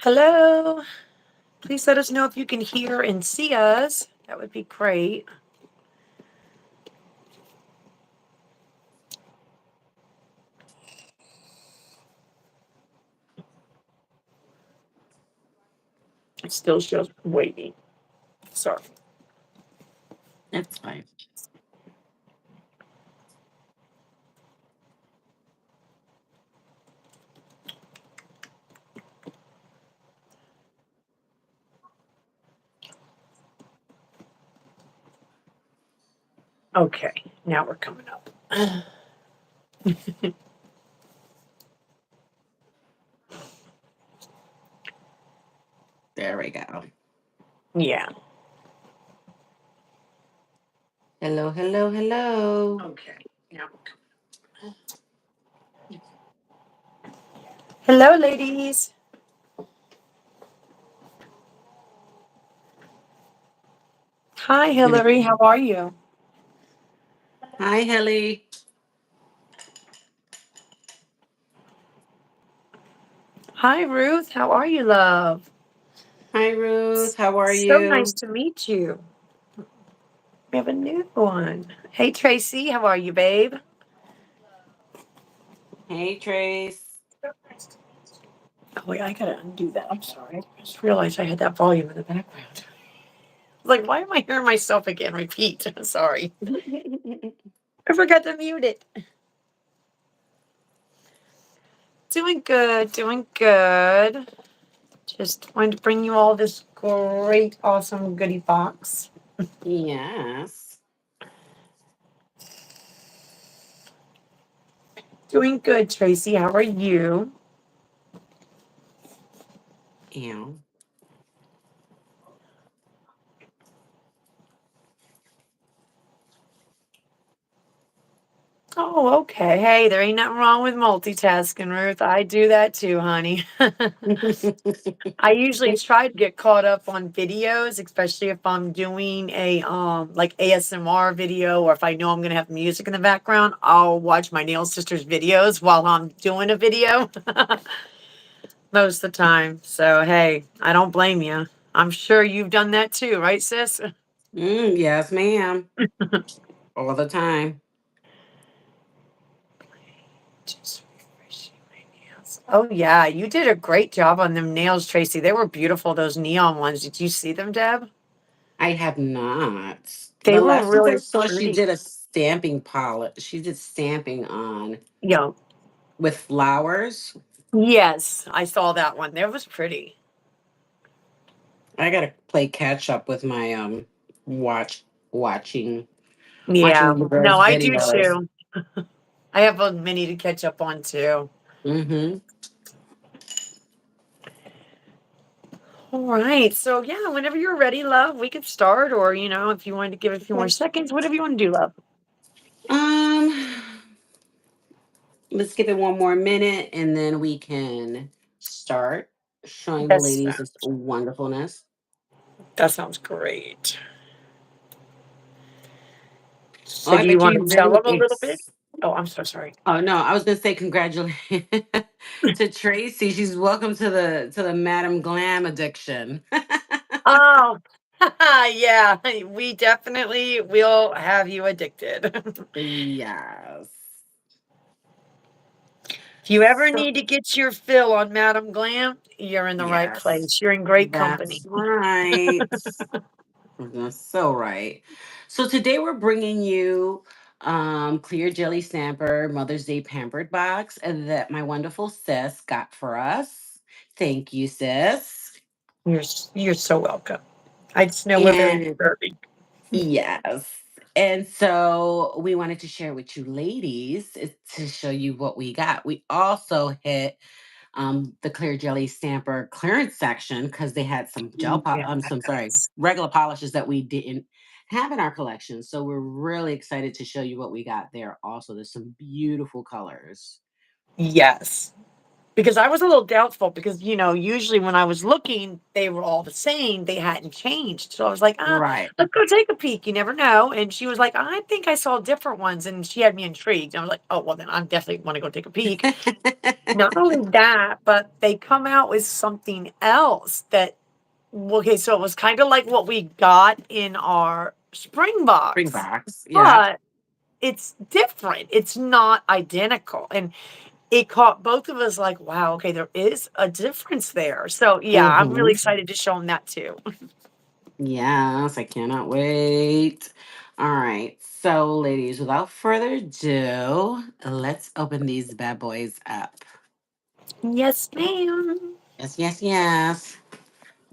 Hello. Please let us know if you can hear and see us. That would be great. It still shows waiting. Sorry. That's fine. Okay, now we're coming up. There we go. Yeah. Hello, hello, hello. Okay. Now we're coming. Hello, ladies. Hi, Hillary. How are you? Hi, Helly. Hi, Ruth. How are you, love? Hi, Ruth. How are So nice you? to meet you. We have a new one. Hey, Tracy. How are you, babe? Hey, Trace. Oh, wait, I gotta undo that. I'm sorry. I just realized I had that volume in the background. Like, why am I hearing myself again repeat? Sorry. I forgot to mute it. Doing good, doing good. Just wanted to bring you all this great, awesome goodie box. Yes. Doing good, Tracy. How are you? Ew. Oh, okay. Hey, there ain't nothing wrong with multitasking, Ruth. I do that too, honey. I usually try to get caught up on videos, especially if I'm doing a like ASMR video or if I know I'm gonna have music in the background, I'll watch my nail sister's videos while I'm doing a video most of the time. So hey, I don't blame you. I'm sure you've done that too, right, sis? Yes, ma'am. All the time. Just refreshing my nails. Oh yeah, you did a great job on them nails, Tracy. They were beautiful, those neon ones. Did you see them, Deb? I have not. They The were last time I really saw, she pretty. did a stamping polish. She did stamping on Yeah. with flowers. Yes, I saw that one. That was pretty. I gotta play catch up with my watch watching Yeah. watching the No, girls' I do videos. too. I have a mini to catch up on too. Mm-hmm. All right. So yeah, whenever you're ready, love, we could start. Or, if you wanted to give it a few more seconds, whatever you want to do, love. Um, let's give it one more minute and then we can start showing the Yes, ladies this wonderfulness. that sounds great. Oh, So I do you bet want you're to tell really them a little bit? Oh, I'm so sorry. Oh no, I was gonna say congratulations to Tracy. She's welcome to the Madam Glam addiction. Oh, yeah, we definitely will have you addicted. Yes. If you ever So need to get your fill on Madam Glam, you're in the right yes, place. You're in great company. that's right. That's so right. So today we're bringing you clear jelly stamper Mother's Day pampered box that my wonderful sis got for us. Thank you, sis. You're so welcome. I just know we're very And deserving. yes. And so we wanted to share with you ladies to show you what we got. We also hit the clear jelly stamper clearance section because they had some some sorry Yes. regular polishes that we didn't have in our collection. So we're really excited to show you what we got there. Also, there's some beautiful colors. Yes. because I was a little doubtful because, usually when I was looking, they were all the same. They hadn't changed. So I was like, Right. let's go take a peek. You never know. And she was like, I think I saw different ones. And she had me intrigued. I was like, oh, well, then I definitely want to go take a peek. Not only that, but they come out with something else that, okay, so it was kind of like what we got in our spring Bring box, box. Yeah. but it's different. It's not identical. And it caught both of us like, wow, okay, there is a difference there. So yeah, I'm really Mm-hmm. excited to show them that too. Yes, I cannot wait. All right. So, ladies, without further ado, let's open these bad boys up. Yes, ma'am. Yes, yes, yes.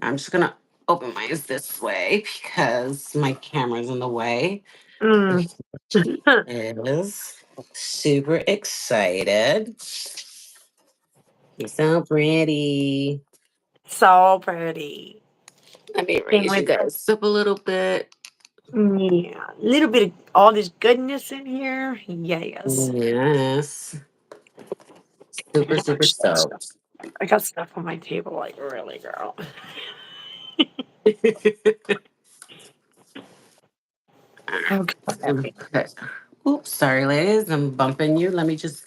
I'm just gonna open mine this way because my camera's in the way. Mm. She is super excited. She's so pretty. So pretty. Let me Came raise you with, guys up a little bit. yeah, a little bit of all this goodness in here. Yes. Yes. Super, I super stoked. got stuff on my table, like really, girl. All Okay. right. Okay. Oops, sorry, ladies. I'm bumping you. Let me just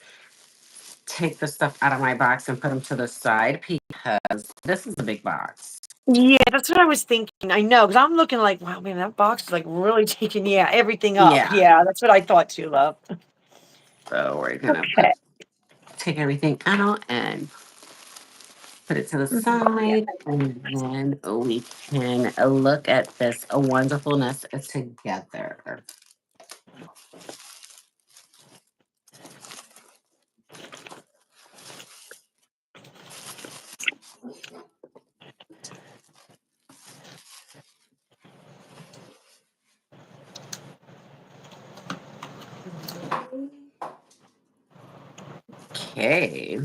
take the stuff out of my box and put them to the side because this is a big box. Yeah, that's what I was thinking. I know, because I'm looking like, wow, man, that box is like really taking, yeah, everything up. Yeah. Yeah, that's what I thought too, love. So we're gonna Okay. take everything out and put it to the Yeah. side, and then we can look at this wonderfulness together. Okay.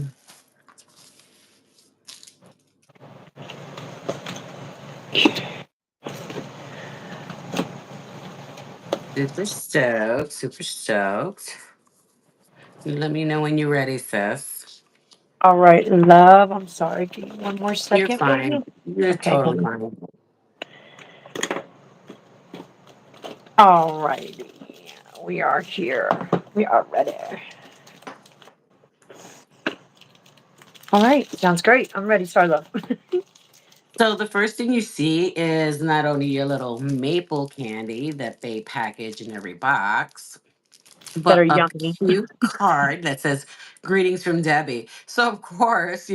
Super stoked. Super stoked. Let me know when you're ready, sis. All right, love. I'm sorry. Give me one more You're second, baby. fine. You're Okay, totally honey. fine. All righty. We are here. We are ready. All right. Sounds great. I'm ready. Sorry, love. So the first thing you see is not only your little maple candy that they package in every box, That are but a yummy. cute card that says "Greetings from Debbie." So of course,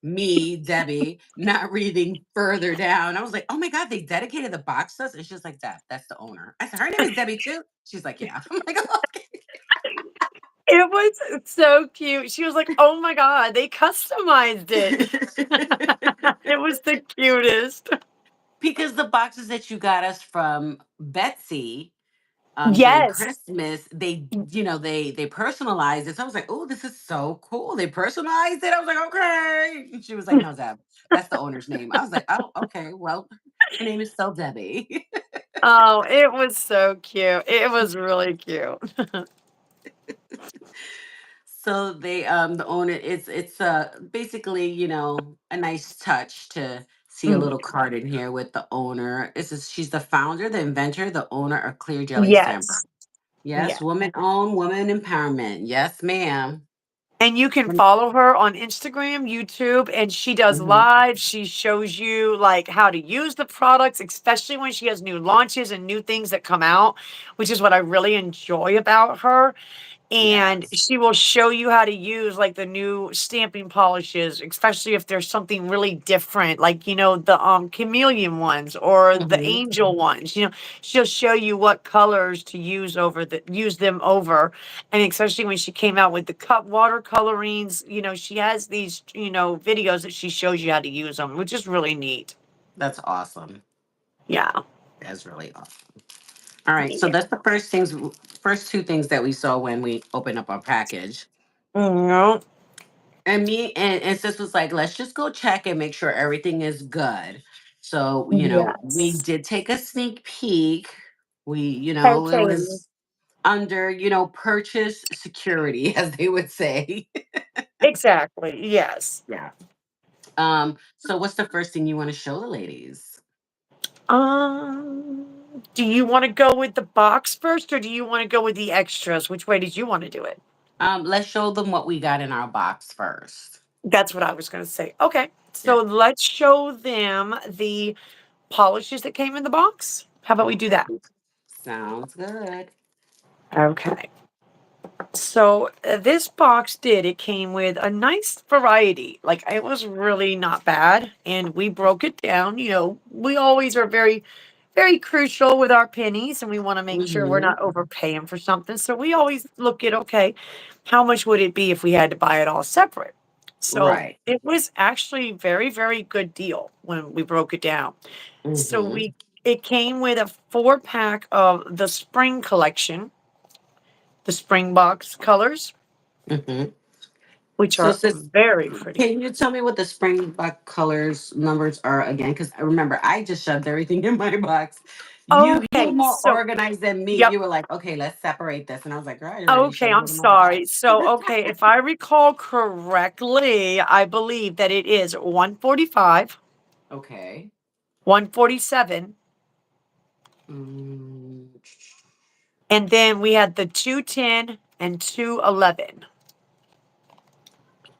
me, Debbie, not reading further down. I was like, "Oh my god, they dedicated the box to us." And she's like, "Deb, that's the owner." I said, "Her name is Debbie too." She's like, "Yeah." I'm like, "Okay." It was so cute. She was like, oh my God, they customized it. It was the cutest. Because the boxes that you got us from Betsy during Yes. Christmas, they personalized it. So I was like, oh, this is so cool. They personalized it. I was like, okay. And she was like, no, Deb, that's the owner's name. I was like, oh, okay. Well, her name is still Debbie. Oh, it was so cute. It was really cute. So the owner, it's basically, a nice touch to see a Mm, little card in here with the owner. She's the founder, the inventor, the owner of Clear Jelly Stamp. yes. Yes, Yeah. woman owned, woman empowerment. Yes, ma'am. And you can follow her on Instagram, YouTube, and she does Mhm. live. She shows you like how to use the products, especially when she has new launches and new things that come out, which is what I really enjoy about her. And Yes. she will show you how to use like the new stamping polishes, especially if there's something really different, like the chameleon ones or the Mhm. angel ones. She'll show you what colors to use them over. And especially when she came out with the cut watercolorings, she has these videos that she shows you how to use them, which is really neat. That's awesome. Yeah. That's really awesome. All right, so Yeah. that's the first two things that we saw when we opened up our package. No. And me and sis was like, let's just go check and make sure everything is good. So, we Yes. did take a sneak peek. We, it Okay. was under, purchase security, as they would say. Exactly. Yes. Yeah. So what's the first thing you want to show the ladies? Um, do you want to go with the box first, or do you want to go with the extras? Which way did you want to do it? Let's show them what we got in our box first. That's what I was going to say. Okay. So Yeah. let's show them the polishes that came in the box. How about we do Okay. that? Sounds good. Okay. So this box it came with a nice variety. Like it was really not bad. And we broke it down. We always are very, very crucial with our pennies and we want to make sure we're Mm-hmm. not overpaying for something. So we always look at, okay, how much would it be if we had to buy it all separate? So Right. it was actually very, very good deal when we broke it down. So Mm-hmm. it came with a 4-pack of the spring collection, the spring box colors, Mm-hmm. which So, are sis, very pretty. can you tell me what the Springbok colors numbers are again? Because I remember I just shoved everything in my box. You were Okay, more so organized than me. yep. You were like, okay, let's separate this, and I was like, girl, I already Okay, shoved I'm it in my sorry. box. So, okay, if I recall correctly, I believe that it is 145, Okay. 147, Mm, and then we had the 210 and 211.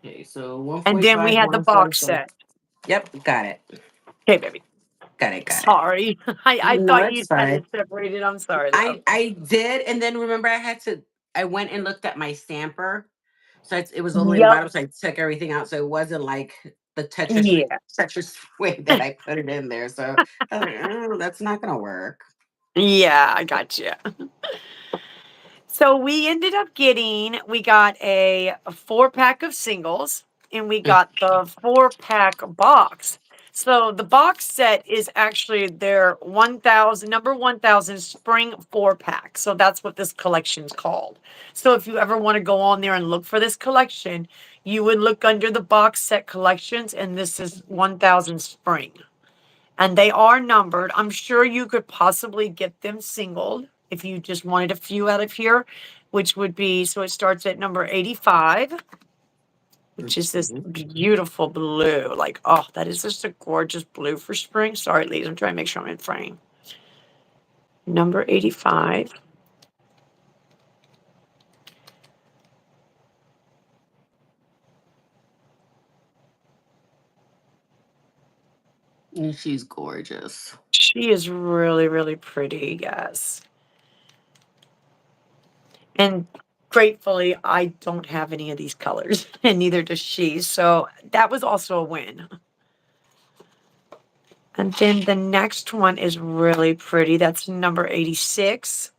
okay, so And then we 145, had the box 147. set. Yep, got it. Okay, baby. Got it, got it. Sorry. I No, thought it's you had fine. it separated. I'm sorry, love. I did, and then remember I went and looked at my stamper. So it was all the way in the Yep. bottom, so I took everything out. So it wasn't like the Yeah. Tetris way that I put it in there. So I was like, oh, that's not gonna work. Yeah, I got you. So we got a 4-pack of singles and we Mm, got the 4-pack box. So the box set is actually their 1000 number 1000 spring 4-pack. So that's what this collection's called. So if you ever want to go on there and look for this collection, you would look under the box set collections and this is 1000 spring. And they are numbered. I'm sure you could possibly get them singled if you just wanted a few out of here, which would be so it starts at number 85, which is this mhm. beautiful blue. Like, oh, that is just a gorgeous blue for spring. Sorry, ladies, I'm trying to make sure I'm in frame. Number 85. And she's gorgeous. She is really, really pretty. Yes. And gratefully, I don't have any of these colors, and neither does she. So that was also a win. And then the next one is really pretty. That's number 86.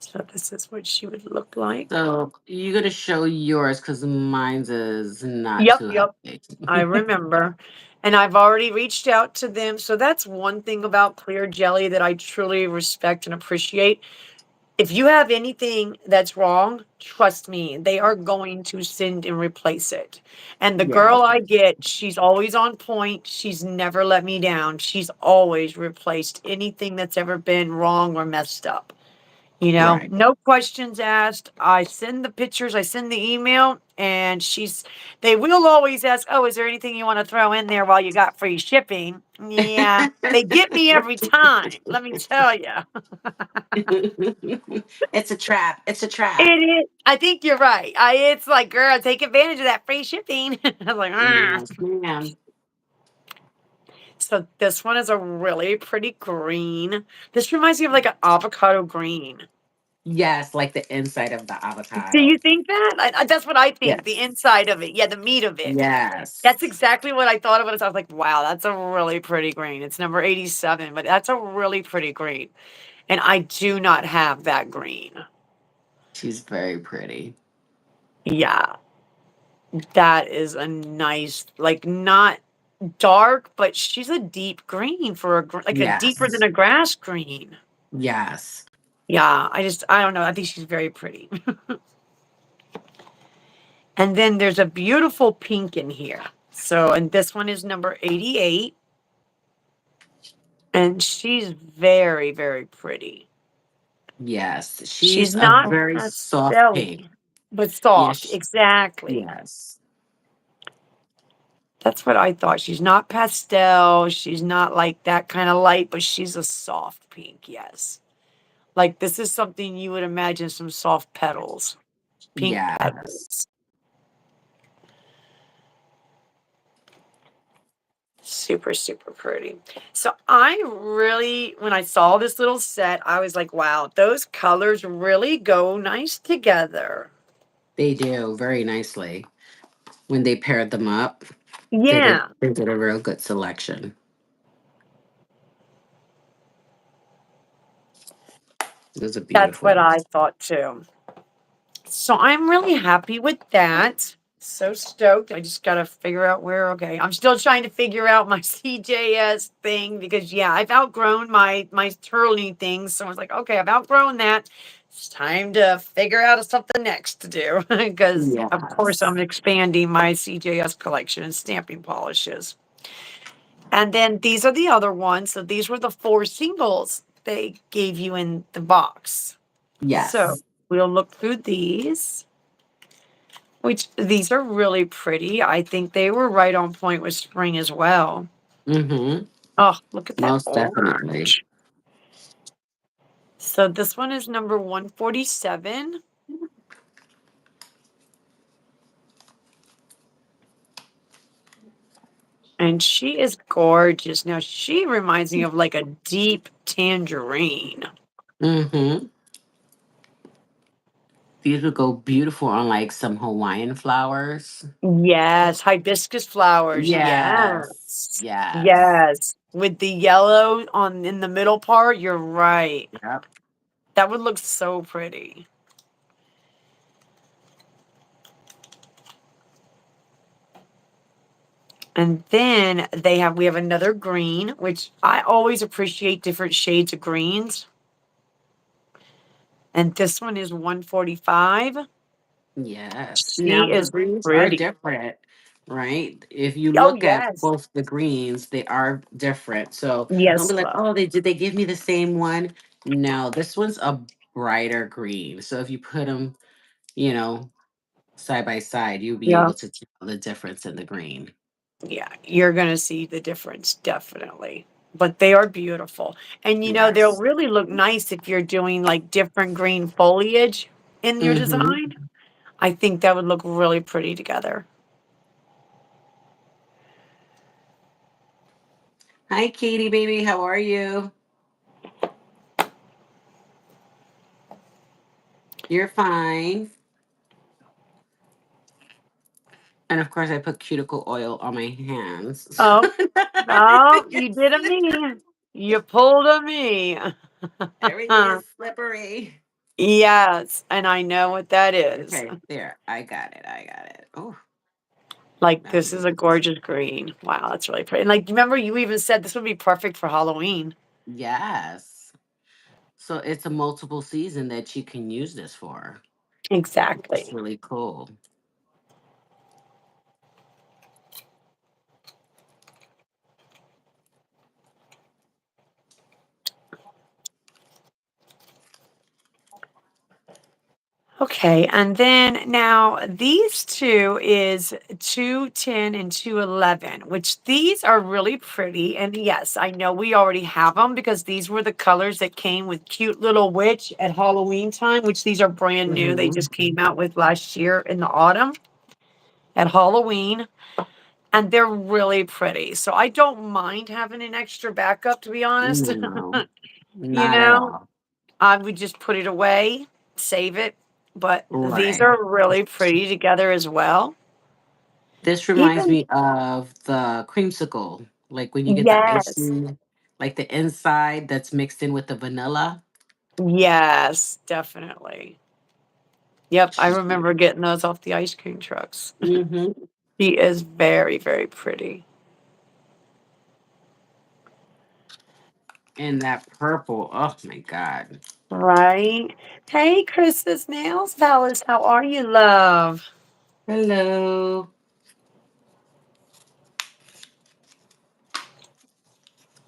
So this is what she would look like. So you're gonna show yours because mine's is not Yep, too yep. high. I remember. And I've already reached out to them. So that's one thing about Clear Jelly that I truly respect and appreciate. If you have anything that's wrong, trust me, they are going to send and replace it. And the Yeah. girl I get, she's always on point. She's never let me down. She's always replaced anything that's ever been wrong or messed up. Right. No questions asked. I send the pictures, I send the email, and they will always ask, oh, is there anything you want to throw in there while you got free shipping? Yeah, they get me every time, let me tell you. It's a trap. It's a It trap. is. I think you're right. It's like, girl, take advantage of that free shipping. I was like, "Arr." Yes, ma'am. So this one is a really pretty green. This reminds me of like an avocado green. Yes, like the inside of the Do avocado. you think that? That's what I think. The Yes. inside of it. Yeah, the meat of it. That's Yes. exactly what I thought of it as. I was like, wow, that's a really pretty green. It's number 87, but that's a really pretty green. And I do not have that green. She's very pretty. Yeah, that is a nice, like not dark, but she's a deep green for like a deeper than Yes. a grass green. Yes. Yeah, I don't know. I think she's very pretty. And then there's a beautiful pink in here. So, and this one is number 88. And she's very, very pretty. Yes, She's she's a not very soft pink. pastelly, but soft. Yes, Exactly. yes, That's what I thought. She's not pastel. She's not like that kind of light, but she's a soft pink. Yes. Like this is something you would imagine some soft petals, pink yes. petals. Super, super pretty. So I really, when I saw this little set, I was like, wow, those colors really go nice together. They do very nicely when they paired them up. Yeah, They did a real good selection. Those are that's what beautiful. I thought too. So I'm really happy with that. So stoked. I just got to figure out where. Okay. I'm still trying to figure out my CJS thing because yeah, I've outgrown my twirling things. So I was like, okay, I've outgrown that. It's time to figure out something next to do because of course I'm Yes, expanding my CJS collection and stamping polishes. And then these are the other ones. So these were the four singles they gave you in the box. So yes. we'll look through these. Which these are really pretty. I think they were right on point with spring as well. Mm-hmm. Oh, look at that Most definitely. orange. So this one is number 147, and she is gorgeous. Now she reminds me of like a deep tangerine. Mm-hmm. These would go beautiful on like some Hawaiian flowers. Yes, hibiscus flowers. Yes, Yes. yes. Yes. With the yellow on in the middle part, you're right. Yep. That would look so pretty. And then we have another green, which I always appreciate different shades of greens. And this one is 145. Yes. Now She the is greens are pretty. different, right? If you Oh look at yes. both the greens, they are different. So don't Yes, be like, love. oh, they did they give me the same one? No, this one's a brighter green. So if you put them, you know, side by side, you'll be Yeah. able to tell the difference in the green. Yeah. You're gonna see the difference, definitely. But they are beautiful. And they'll Yes. really look nice if you're doing like different green foliage in your Mm-hmm. design. I think that would look really pretty together. Hi, Katie, baby. How are you? You're fine. And of course, I put cuticle oil on my hands. Oh, oh, Everything you is did a me. You pulled a me. everything is slippery. Yes, and I know what that is. Okay, there. I got it. I got it. Oh, Like, that this is a looks gorgeous green. Wow, that's really pretty. And, like, remember you even said this would be perfect for Halloween. yes. So it's a multiple season that you can use this for. It's Exactly. really cool. Okay, and then now these two is 210 and 211, which these are really pretty. And yes, I know we already have them because these were the colors that came with Cute Little Witch at Halloween time, which these are brand new. They Hmm. just came out with last year in the autumn at Halloween, and they're really pretty. So I don't mind having an extra backup, to be honest. No, you not at know, all. I would just put it away, save it. But these Right. are really pretty together as well. This reminds Even me of the creamsicle, like when you get the yes, icing, like the inside that's mixed in with the vanilla. yes, definitely. Yep, I She's remember beautiful. getting those off the ice cream trucks. Hmm. She is very, very pretty. And that purple, oh my God. Right? Hey, Chris's Nails Palace, how are you, love? Hello.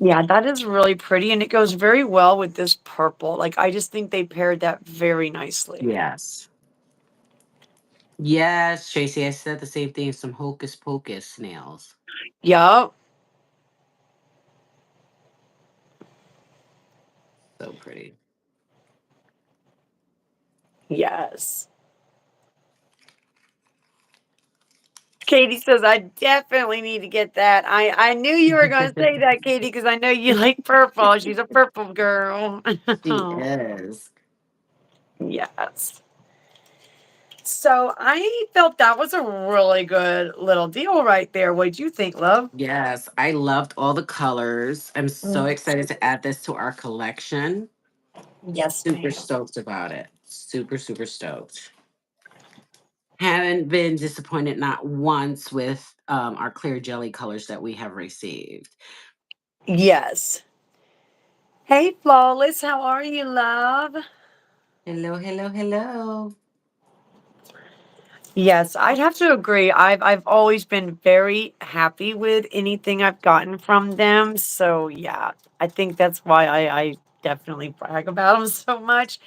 Yeah, that is really pretty, and it goes very well with this purple. Like, I just think they paired that very nicely. Yes. Yes, Tracy, I said the same thing. Some hocus pocus snails. Yup. So pretty. Yes. Katie says, "I definitely need to get that." I knew you were gonna say that, Katie, because I know you like purple. She's a purple girl. She is. Yes. So, I felt that was a really good little deal right there. What'd you think, love? Yes, I loved all the colors. I'm so Mm. excited to add this to our collection. Yes, Super ma'am. stoked about it. Super, super stoked. Haven't been disappointed not once with our clear jelly colors that we have received. Yes. Hey, Flawless, how are you, love? Hello, hello, hello. Yes, I'd have to agree. I've always been very happy with anything I've gotten from them. So yeah, I think that's why I definitely brag about them so much.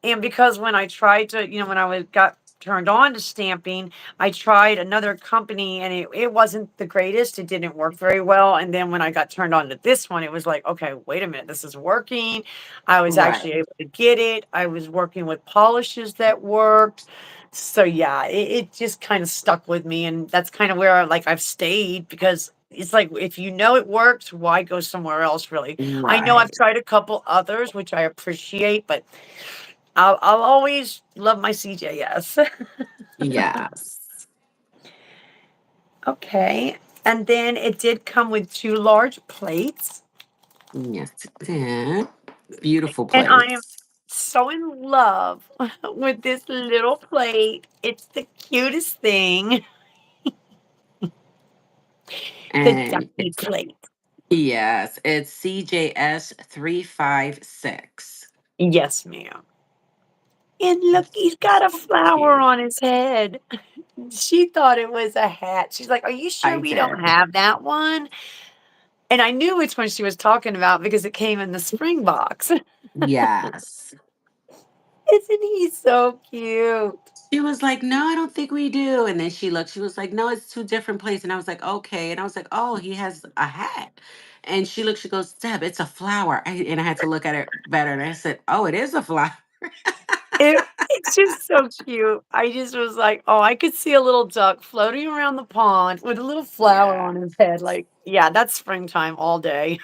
And because when I tried to, when I was got turned on to stamping, I tried another company and it wasn't the greatest. It didn't work very well. And then when I got turned on to this one, it was like, okay, wait a minute, this is working. I was Right. actually able to get it. I was working with polishes that worked. So yeah, it just kind of stuck with me. And that's kind of where like I've stayed because it's like if you know it works, why go somewhere else really? I know I've Right. tried a couple others, which I appreciate, but I'll always love my CJS. Yes. Okay. And then it did come with 2 large plates, Yes, it did. Beautiful and I am place. so in love with this little plate. It's the cutest thing, the And ducky plate. yes, it's CJS 356. Yes, ma'am. And look, he's got a So flower cute. on his head. She thought it was a hat. She's like, "Are you sure I we don't did. have that one?" And I knew which one she was talking about because it came in the spring box. Yes. Isn't he so cute? She was like, "No, I don't think we do." And then she looked, she was like, "No, it's two different places." And I was like, "Okay." And I was like, "Oh, he has a hat." And she looked, she goes, "Deb, it's a flower." And I had to look at it better. And I said, "Oh, it is a flower." It's just so cute. I just was like, "Oh, I could see a little duck floating around the pond with a little flower Yeah. on his head." Like, yeah, that's springtime all day.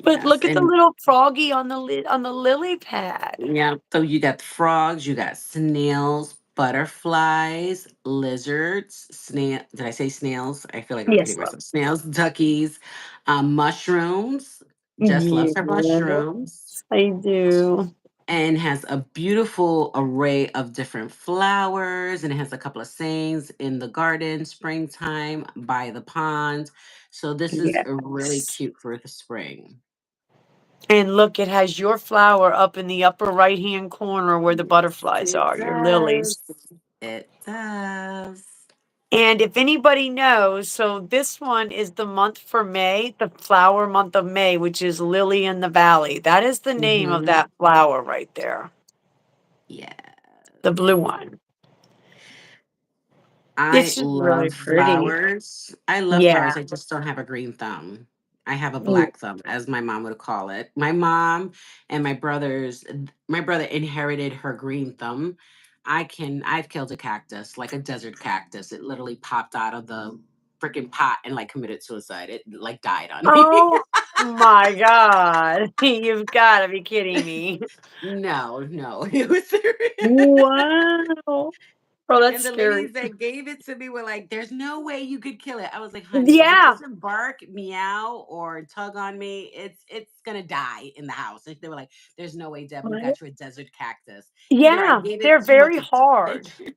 But Yes. look at the And little froggy on the lily pad. yeah, so you got frogs, you got snails, butterflies, lizards, snail. Did I say snails? I feel like I'm Yes, repeating love. myself. Snails, duckies, mushrooms. Jess loves her Yes, mushrooms I do. and has a beautiful array of different flowers. And it has a couple of sayings in the garden, springtime, by the pond. So this is a really Yes. cute for the spring. And look, it has your flower up in the upper right-hand corner where the Yes, butterflies it are, your lilies. does. It does. And if anybody knows, so this one is the month for May, the flower month of May, which is Lily in the Valley. That is the name of Hmm. that flower right there, the blue Yes. one. I It's just really love pretty. flowers. I love Yeah. flowers. I just don't have a green thumb. I have a Yeah. black thumb, as my mom would call it. My mom and my brother inherited her green thumb. I've killed a cactus, like a desert cactus. It literally popped out of the freaking pot and like committed suicide. It like died on me. Oh my God. You've got to be kidding me. No, no, it was Wow. Oh, that's and the scary. ladies that gave it to me were like, "There's no way you could kill it." I was like, "Honey, if it Yeah. doesn't bark, meow, or tug on me, it's gonna die in the house." And they were like, "There's no way, Deb. We Right? got you a desert cactus. Either I Yeah. gave They're it too much very hard. attention,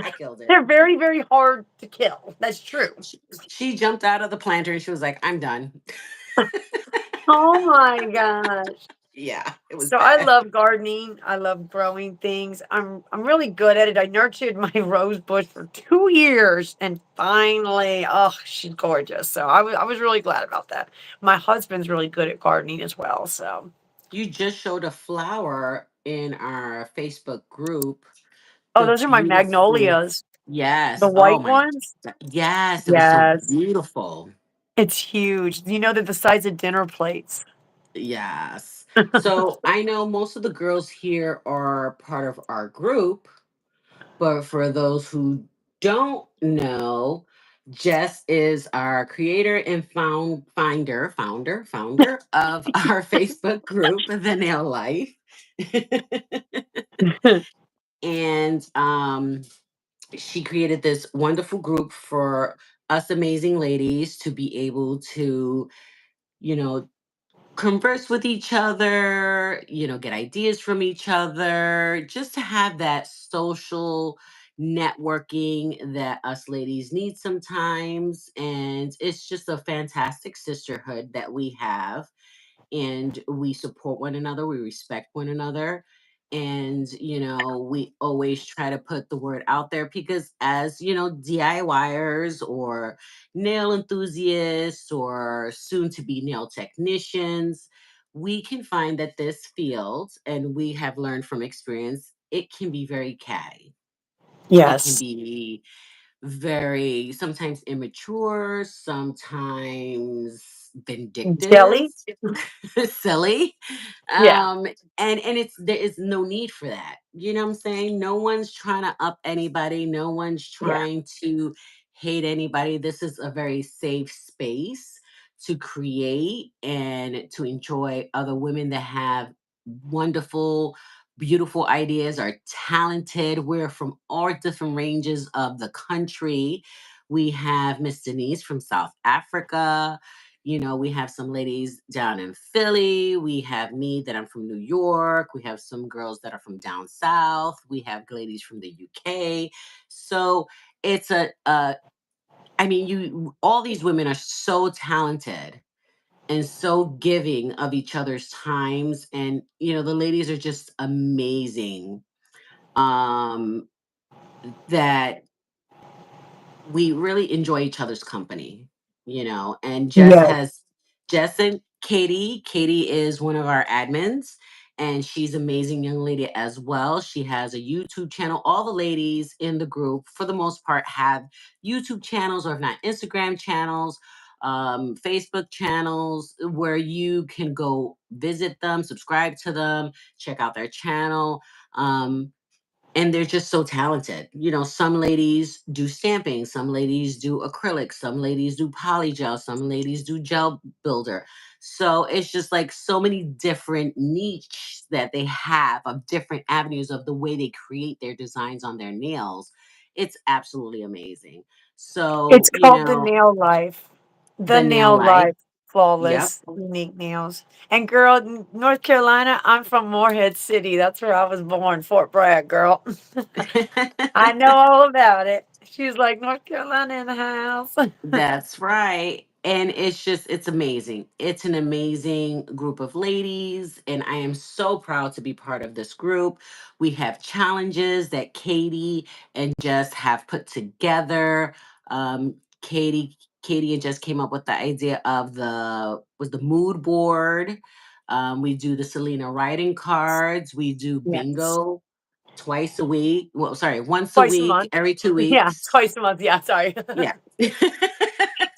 I killed it." They're very, very hard to kill. That's true. She jumped out of the planter and she was like, "I'm done." Oh my gosh. Yeah, it was So I bad. love gardening. I love growing things. I'm really good at it. I nurtured my rose bush for 2 years and finally, oh, she's gorgeous. So I was really glad about that. My husband's really good at gardening as well, so. You just showed a flower in our Facebook group. Oh, The those are my beautiful, magnolias. The yes. Oh white my, ones? yes, it was so Yes. beautiful. It's huge. You know they're the size of dinner plates. Yes. So I know most of the girls here are part of our group, but for those who don't know, Jess is our creator and founder of our Facebook group, The Nail Life. And she created this wonderful group for us amazing ladies to be able to, you know, converse with each other, get ideas from each other, just to have that social networking that us ladies need sometimes. And it's just a fantastic sisterhood that we have, and we support one another, we respect one another. And we always try to put the word out there because, as DIYers or nail enthusiasts or soon to be nail technicians, we can find that this field, and we have learned from experience, it can be very catty. It can Yes. be very, sometimes immature, sometimes vindictive, Jelly? silly. Yeah. And there is no need for that. You know what I'm saying? No one's trying to up anybody, no one's Yeah. trying to hate anybody. This is a very safe space to create and to enjoy other women that have wonderful, beautiful ideas, are talented. We're from all different ranges of the country. We have Miss Denise from South Africa. We have some ladies down in Philly. We have me that I'm from New York. We have some girls that are from down south. We have ladies from the UK. So it's I mean, all these women are so talented and so giving of each other's times. And the ladies are just amazing. um that we really enjoy each other's company, and Yes. Jess and Katie is one of our admins, and she's an amazing young lady as well. She has a YouTube channel. All the ladies in the group, for the most part, have YouTube channels, or if not Instagram channels, Facebook channels, where you can go visit them, subscribe to them, check out their channel. And they're just so talented. Some ladies do stamping, some ladies do acrylic, some ladies do polygel, some ladies do gel builder. So it's just like so many different niche that they have of different avenues of the way they create their designs on their nails. It's absolutely amazing. So, It's called The Nail Life. The the nail Nail life. Life. Yep. Flawless, unique nails. And girl, North Carolina, I'm from Morehead City. That's where I was born, Fort Bragg, girl. I know all about it. She's like, North Carolina in the house. That's right. And it's amazing. It's an amazing group of ladies. And I am so proud to be part of this group. We have challenges that Katie and Jess have put together. Katie and Jess came up with the idea of the mood board. We do the Selena writing cards. We do Yes. bingo twice a week. Well, sorry, once a Twice a week, month. every two Yeah, weeks. twice a month. Yeah, sorry. Yeah.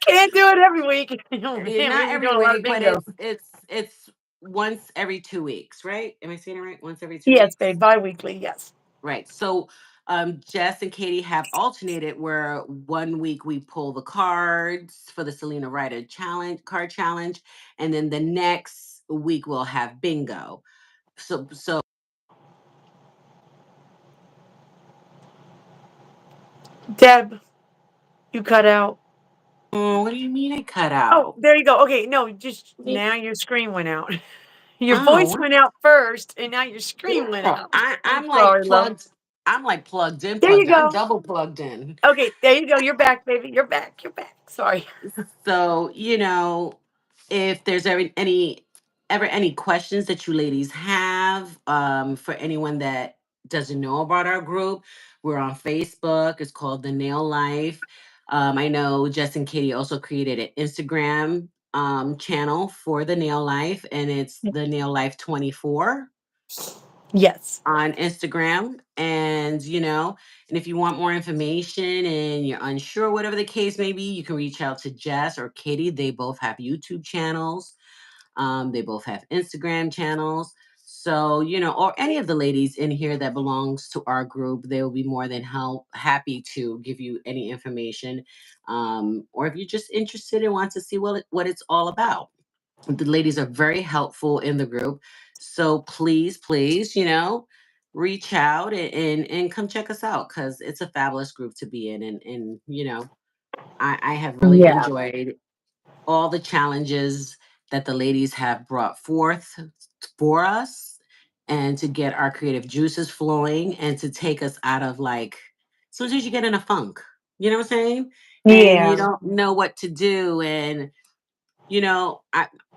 Can't do it every week. Not We're every doing a lot of week, but bingo. it's once every 2 weeks, right? Am I saying it right? Once every two Yes, weeks, babe, bi-weekly, yes. right? So, Jess and Katie have alternated where one week we pull the cards for the Selena Ryder card challenge, and then the next week we'll have bingo. So Deb, you cut out. what do you mean I cut Oh, out? there you go. Okay, no, just now your screen went out. Your voice Oh, went out first, and now your screen went girl, out. I'm I'm like sorry, love. plugged. I'm like plugged in, There you plugged in. I'm go. double plugged in. Okay, there you go. You're back, baby. You're back. You're back. Sorry. So, if there's any ever any questions that you ladies have, for anyone that doesn't know about our group, we're on Facebook. It's called The Nail Life. I know Jess and Katie also created an Instagram channel for The Nail Life, and it's The Nail Life 24 Yes. on Instagram. And, and if you want more information and you're unsure, whatever the case may be, you can reach out to Jess or Katie. They both have YouTube channels. They both have Instagram channels. So, or any of the ladies in here that belongs to our group, they will be more than happy to give you any information. Or if you're just interested and want to see what it's all about. The ladies are very helpful in the group. So please, please, reach out and come check us out, because it's a fabulous group to be in. And I have really Yeah. enjoyed all the challenges that the ladies have brought forth for us, and to get our creative juices flowing, and to take us out of, like, sometimes you get in a funk, you know what I'm saying? And you Yeah. don't know what to do. And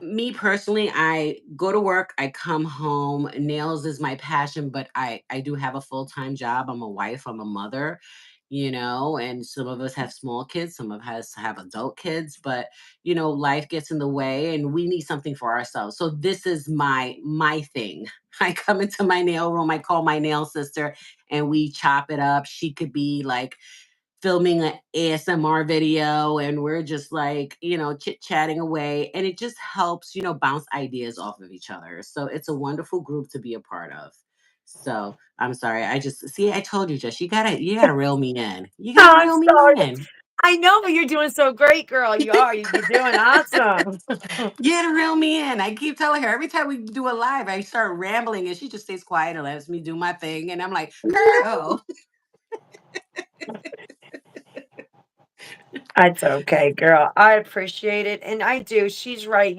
me personally, I go to work, I come home. Nails is my passion, but I do have a full time job. I'm a wife, I'm a mother, and some of us have small kids, some of us have adult kids, but life gets in the way, and we need something for ourselves. So this is my thing. I come into my nail room, I call my nail sister, and we chop it up. She could be like filming an ASMR video, and we're just like, chit chatting away. And it just helps, bounce ideas off of each other. So it's a wonderful group to be a part of. So I'm sorry. I just see, I told you, just you gotta reel me in. You gotta I'm reel me sorry. in. I know, but you're doing so great, girl. You are. You're doing awesome. You gotta reel me in. I keep telling her every time we do a live, I start rambling and she just stays quiet and lets me do my thing. And I'm like, girl. That's okay, girl. I appreciate it. And I do. She's right.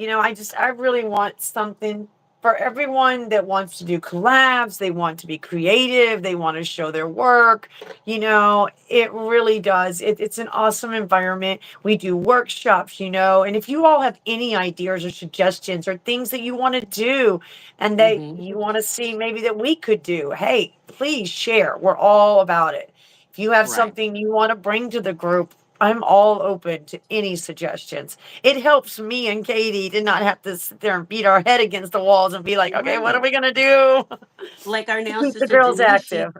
I really want something for everyone that wants to do collabs. They want to be creative. They want to show their work. It really does. It's an awesome environment. We do workshops. And if you all have any ideas or suggestions or things that you want to do and that Hmm. you want to see maybe that we could do, hey, please share. We're all about it. If you have Right. something you want to bring to the group, I'm all open to any suggestions. It helps me and Katie to not have to sit there and beat our head against the walls and be like, okay, what are Right. we going to do Like our to nail keep the sister girls Denise, active?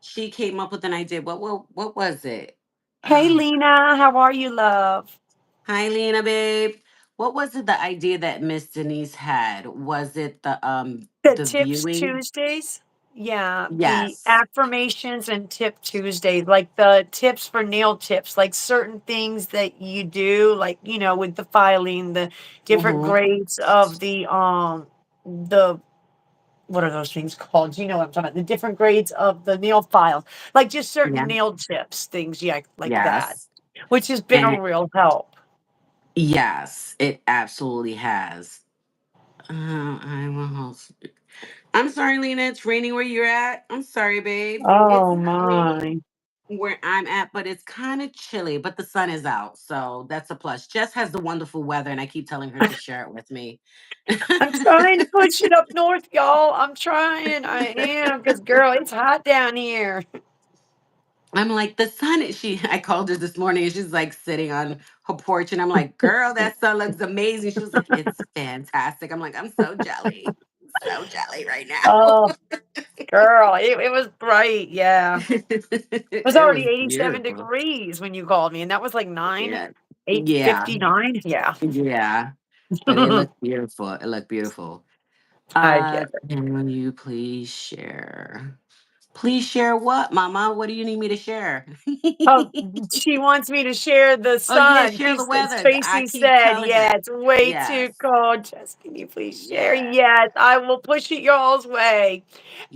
she came up with an idea. What was it? Hey, Oh, Lena, how are you, love? hi, Lena, babe. What was it? The idea that Miss Denise had, was it The the Tips viewing? Tuesdays? Yeah, the Yes. affirmations and tip Tuesdays, like the tips for nail tips, like certain things that you do, like, with the filing, the different Mm-hmm. grades of the what are those things called? You know what I'm talking about. The different grades of the nail files, like just certain Yeah. nail tips, things, yeah, like that, Yes. which has been a And real help. yes, it absolutely has. I'm sorry, Lena. It's raining where you're at. I'm sorry, babe. It's Oh not raining my. where I'm at, but it's kind of chilly, but the sun is out. So that's a plus. Jess has the wonderful weather, and I keep telling her to share it with me. I'm trying to push it up north, y'all. I'm trying. I am, because girl, it's hot down here. I'm like, the sun is I called her this morning and she's like sitting on her porch. And I'm like, girl, that sun looks amazing. She was like, it's fantastic. I'm like, I'm so jelly. So jelly right now. Oh, girl, it was bright. Yeah. It was It already was 87 beautiful. degrees when you called me, and that was like Yeah. Yeah. 8:59. Yeah. Yeah. But it looked beautiful. It looked beautiful. I get it. Can you please share? Please share what, Mama? What do you need me to share? Oh, she wants me to share the Oh yeah, sun. share the weather. I Tracy keep said, telling yeah, her. it's way Yes. too cold. Just can you please share? Yeah. Yes, I will push it y'all's way.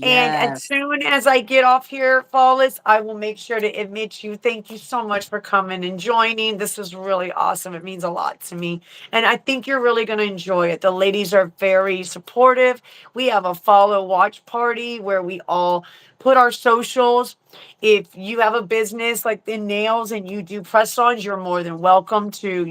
And as Yes. soon as I get off here, Flawless, I will make sure to admit you. Thank you so much for coming and joining. This was really awesome. It means a lot to me. And I think you're really going to enjoy it. The ladies are very supportive. We have a follow watch party where we all put our socials. If you have a business like in nails and you do press ons, you're more than welcome to,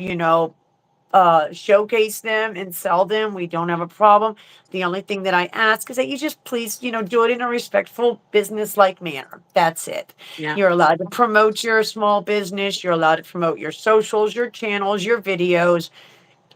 showcase them and sell them. We don't have a problem. The only thing that I ask is that you just please, do it in a respectful, business like manner. That's it. Yeah. You're allowed to promote your small business. You're allowed to promote your socials, your channels, your videos.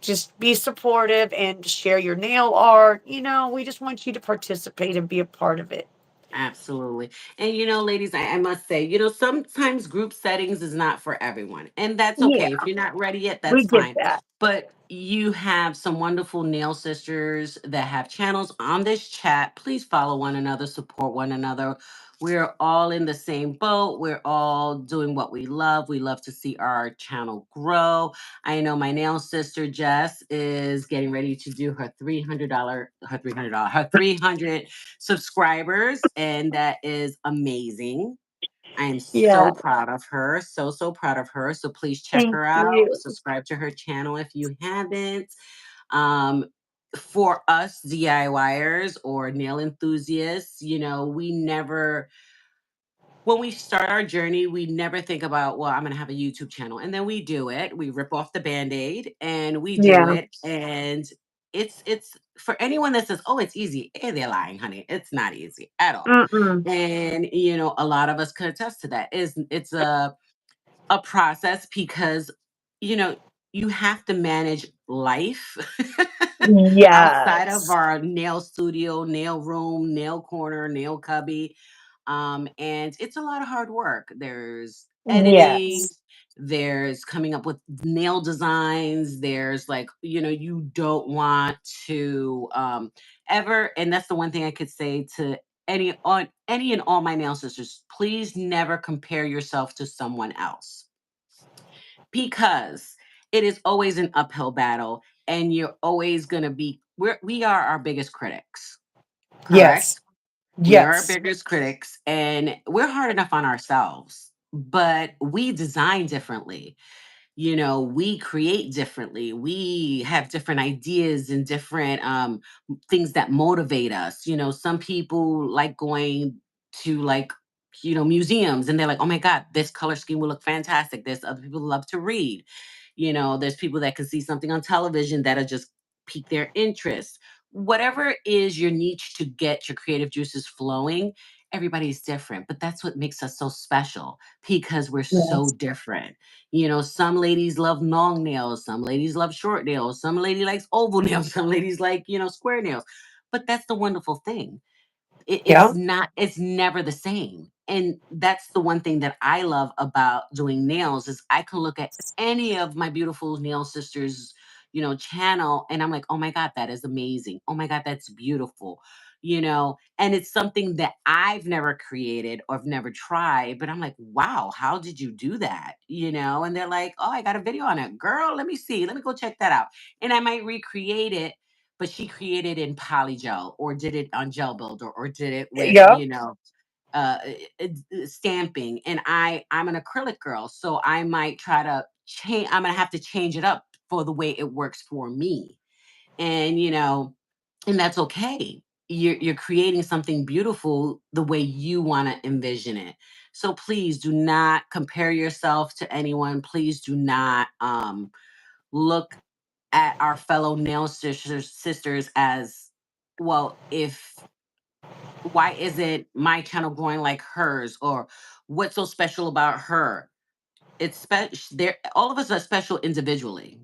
Just be supportive and share your nail art. We just want you to participate and be a part of it. Absolutely. And ladies, I must say, sometimes group settings is not for everyone. And that's Yeah, okay. If you're not ready yet, we that's get fine. that. But you have some wonderful nail sisters that have channels on this chat. Please follow one another, support one another. We're all in the same boat. We're all doing what we love. We love to see our channel grow. I know my nail sister Jess is getting ready to do her her 300 subscribers, and that is amazing. I am Yeah. so proud of her. So, so proud of her. So please check Thank her out. you. Subscribe to her channel if you haven't. Um, for us DIYers or nail enthusiasts, we never, when we start our journey, we never think about, well, I'm going to have a YouTube channel. And then we do it. We rip off the band-aid and we do Yeah. it. And it's for anyone that says, oh, it's easy. They're lying, honey. It's not easy at all. Mm-mm. And a lot of us could attest to that. It's a process because you know you have to manage life outside of Yes. our nail studio, nail room, nail corner, nail cubby. And it's a lot of hard work. There's editing, Yes. there's coming up with nail designs, there's like, you don't want to ever, and that's the one thing I could say to any and all my nail sisters, please never compare yourself to someone else because it is always an uphill battle and you're always going to be we are our biggest critics, Yes. correct? We are our Yes. biggest critics and we're hard enough on ourselves, but we design differently. We create differently. We have different ideas and different things that motivate us. Some people like going to like museums and they're like, oh my god, this color scheme will look fantastic. There's other people who love to read. There's people that can see something on television that'll just pique their interest. Whatever is your niche to get your creative juices flowing, everybody's different, but that's what makes us so special because we're so Yes. different. Some ladies love long nails, some ladies love short nails, some lady likes oval nails, some ladies like, square nails. But that's the wonderful thing. It's Yeah. not, it's never the same. And that's the one thing that I love about doing nails is I can look at any of my beautiful nail sisters, channel and I'm like, oh my God, that is amazing. Oh my God, that's beautiful. And it's something that I've never created or I've never tried, but I'm like, wow, how did you do that? And they're like, oh, I got a video on it. Girl, let me see. Let me go check that out. And I might recreate it, but she created in polygel or did it on gel builder or did it with Yeah. uh stamping, and I'm an acrylic girl, so I might try to change. I'm gonna have to change it up for the way it works for me. And and that's okay. You're creating something beautiful the way you want to envision it. So please do not compare yourself to anyone. Please do not look at our fellow nail sisters as, well, if why isn't my channel growing like hers, or what's so special about her? It's special. There, all of us are special individually.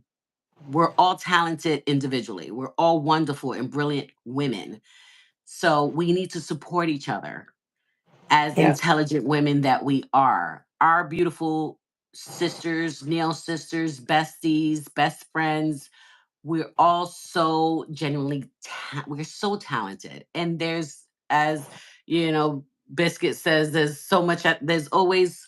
We're all talented individually. We're all wonderful and brilliant women. So we need to support each other as Yeah. intelligent women that we are. Our beautiful sisters, nail sisters, besties, best friends, we're all so genuinely we're so talented, and there's, as Biscuit says, there's so much there's always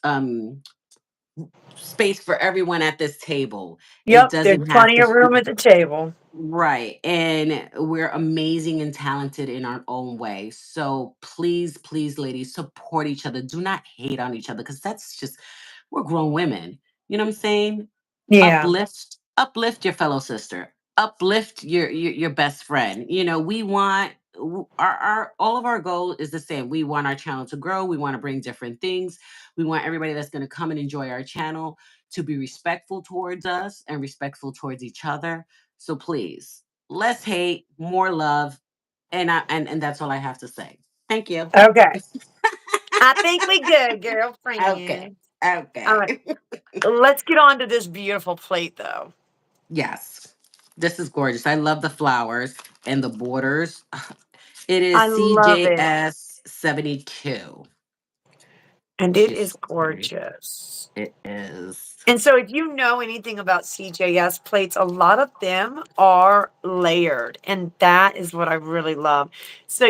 space for everyone at this table. It Yep. There's doesn't have plenty to of room at the table. right, and we're amazing and talented in our own way. So please, please, ladies, support each other. Do not hate on each other because that's just, we're grown women. You know what I'm saying? Yeah. Uplift your fellow sister, uplift your best friend. We want our all of our goal is the same. We want our channel to grow. We want to bring different things. We want everybody that's going to come and enjoy our channel to be respectful towards us and respectful towards each other. So please, less hate, more love, and that's all I have to say. Thank you. Okay. I think we good, Okay. girlfriend. All right. Okay. Let's get on to this beautiful plate, though. Yes. This is gorgeous. I love the flowers and the borders. It I is love it. CJS 72. And it is She's very, gorgeous. it is. And so, if you know anything about CJS plates, a lot of them are layered. And that is what I really love. So,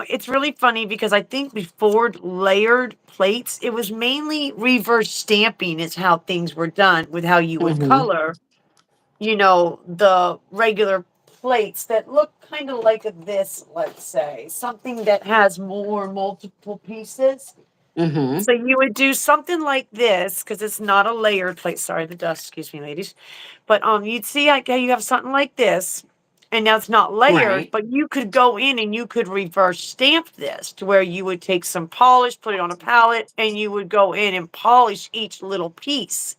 it's really funny because I think before layered plates, it was mainly reverse stamping, is how things were done with how you would Hmm. color, the regular plates that look kind of like this, let's say, something that has more multiple pieces. Hmm. So you would do something like this because it's not a layered plate. Sorry, the dust. Excuse me, ladies. But you'd see like how you have something like this, and now it's not layered, Right. but you could go in and you could reverse stamp this to where you would take some polish, put it on a palette, and you would go in and polish each little piece.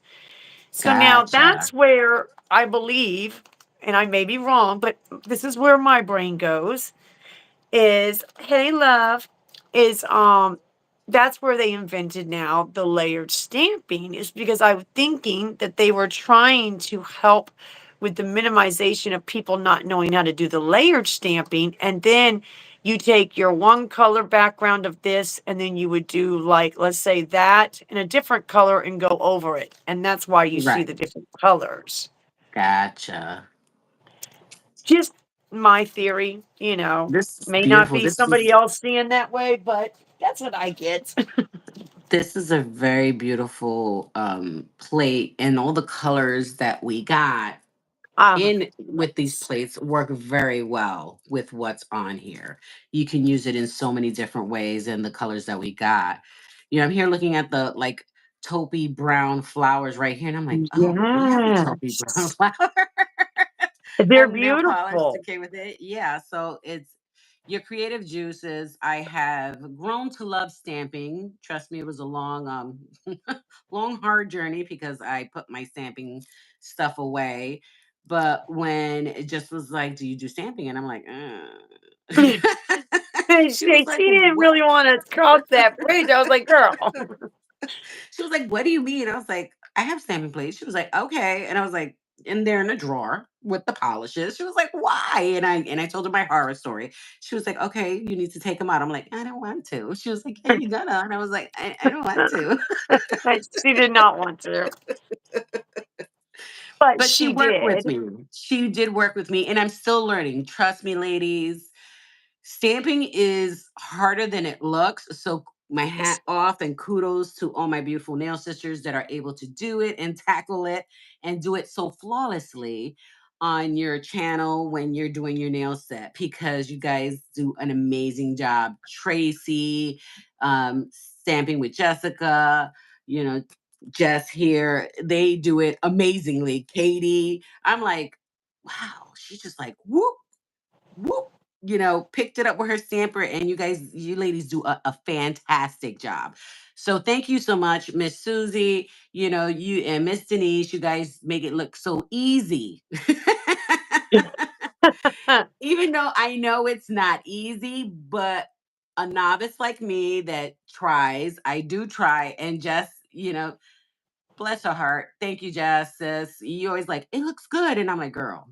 So now Gotcha. that's where I believe, and I may be wrong, but this is where my brain goes is hey love is that's where they invented now the layered stamping is because I'm thinking that they were trying to help with the minimization of people not knowing how to do the layered stamping, and then you take your one color background of this and then you would do like let's say that in a different color and go over it, and that's why you see Right. the different colors. Gotcha. Just my theory, This is may not beautiful. be This somebody is else seeing that way, but that's what I get. this is a very beautiful plate, and all the colors that we got Um, in with these plates work very well with what's on here. You can use it in so many different ways, and the colors that we got. I'm here looking at the like taupey brown flowers right here, and I'm like, oh, we have a taupey brown yes. flower. They're And the nail polish beautiful. that came with it. Yeah, so it's your creative juices. I have grown to love stamping. Trust me, it was a long, long, hard journey because I put my stamping stuff away. But when it just was like, "Do you do stamping?" and I'm like, she, she was she like, didn't "What?" really want to cross that bridge. I was like, girl. She was like, "What do you mean?" I was like, "I have stamping plates." She was like, "Okay," and I was like, "In there in a drawer with the polishes." She was like, "Why?" And I told her my horror story. She was like, "Okay, you need to take them out." I'm like, "I don't want to." She was like, "Yeah, you gonna," and I was like, "I don't want to." She did not want to, but But she she worked with did. me. She did work with me, and I'm still learning. Trust me, ladies. Stamping is harder than it looks. So my hat off and kudos to all my beautiful nail sisters that are able to do it and tackle it and do it so flawlessly on your channel when you're doing your nail set, because you guys do an amazing job. Tracy, stamping with Jessica, you know, Jess here, they do it amazingly. Katie, I'm like, wow, she's just like whoop whoop, picked it up with her stamper, and you ladies do a fantastic job. So thank you so much, Miss Susie, you and Miss Denise, you guys make it look so easy. Even though I know it's not easy, but a novice like me that tries, I do try, and just, bless her heart. Thank you, Jess, sis. You always like, it looks good. And I'm like, girl.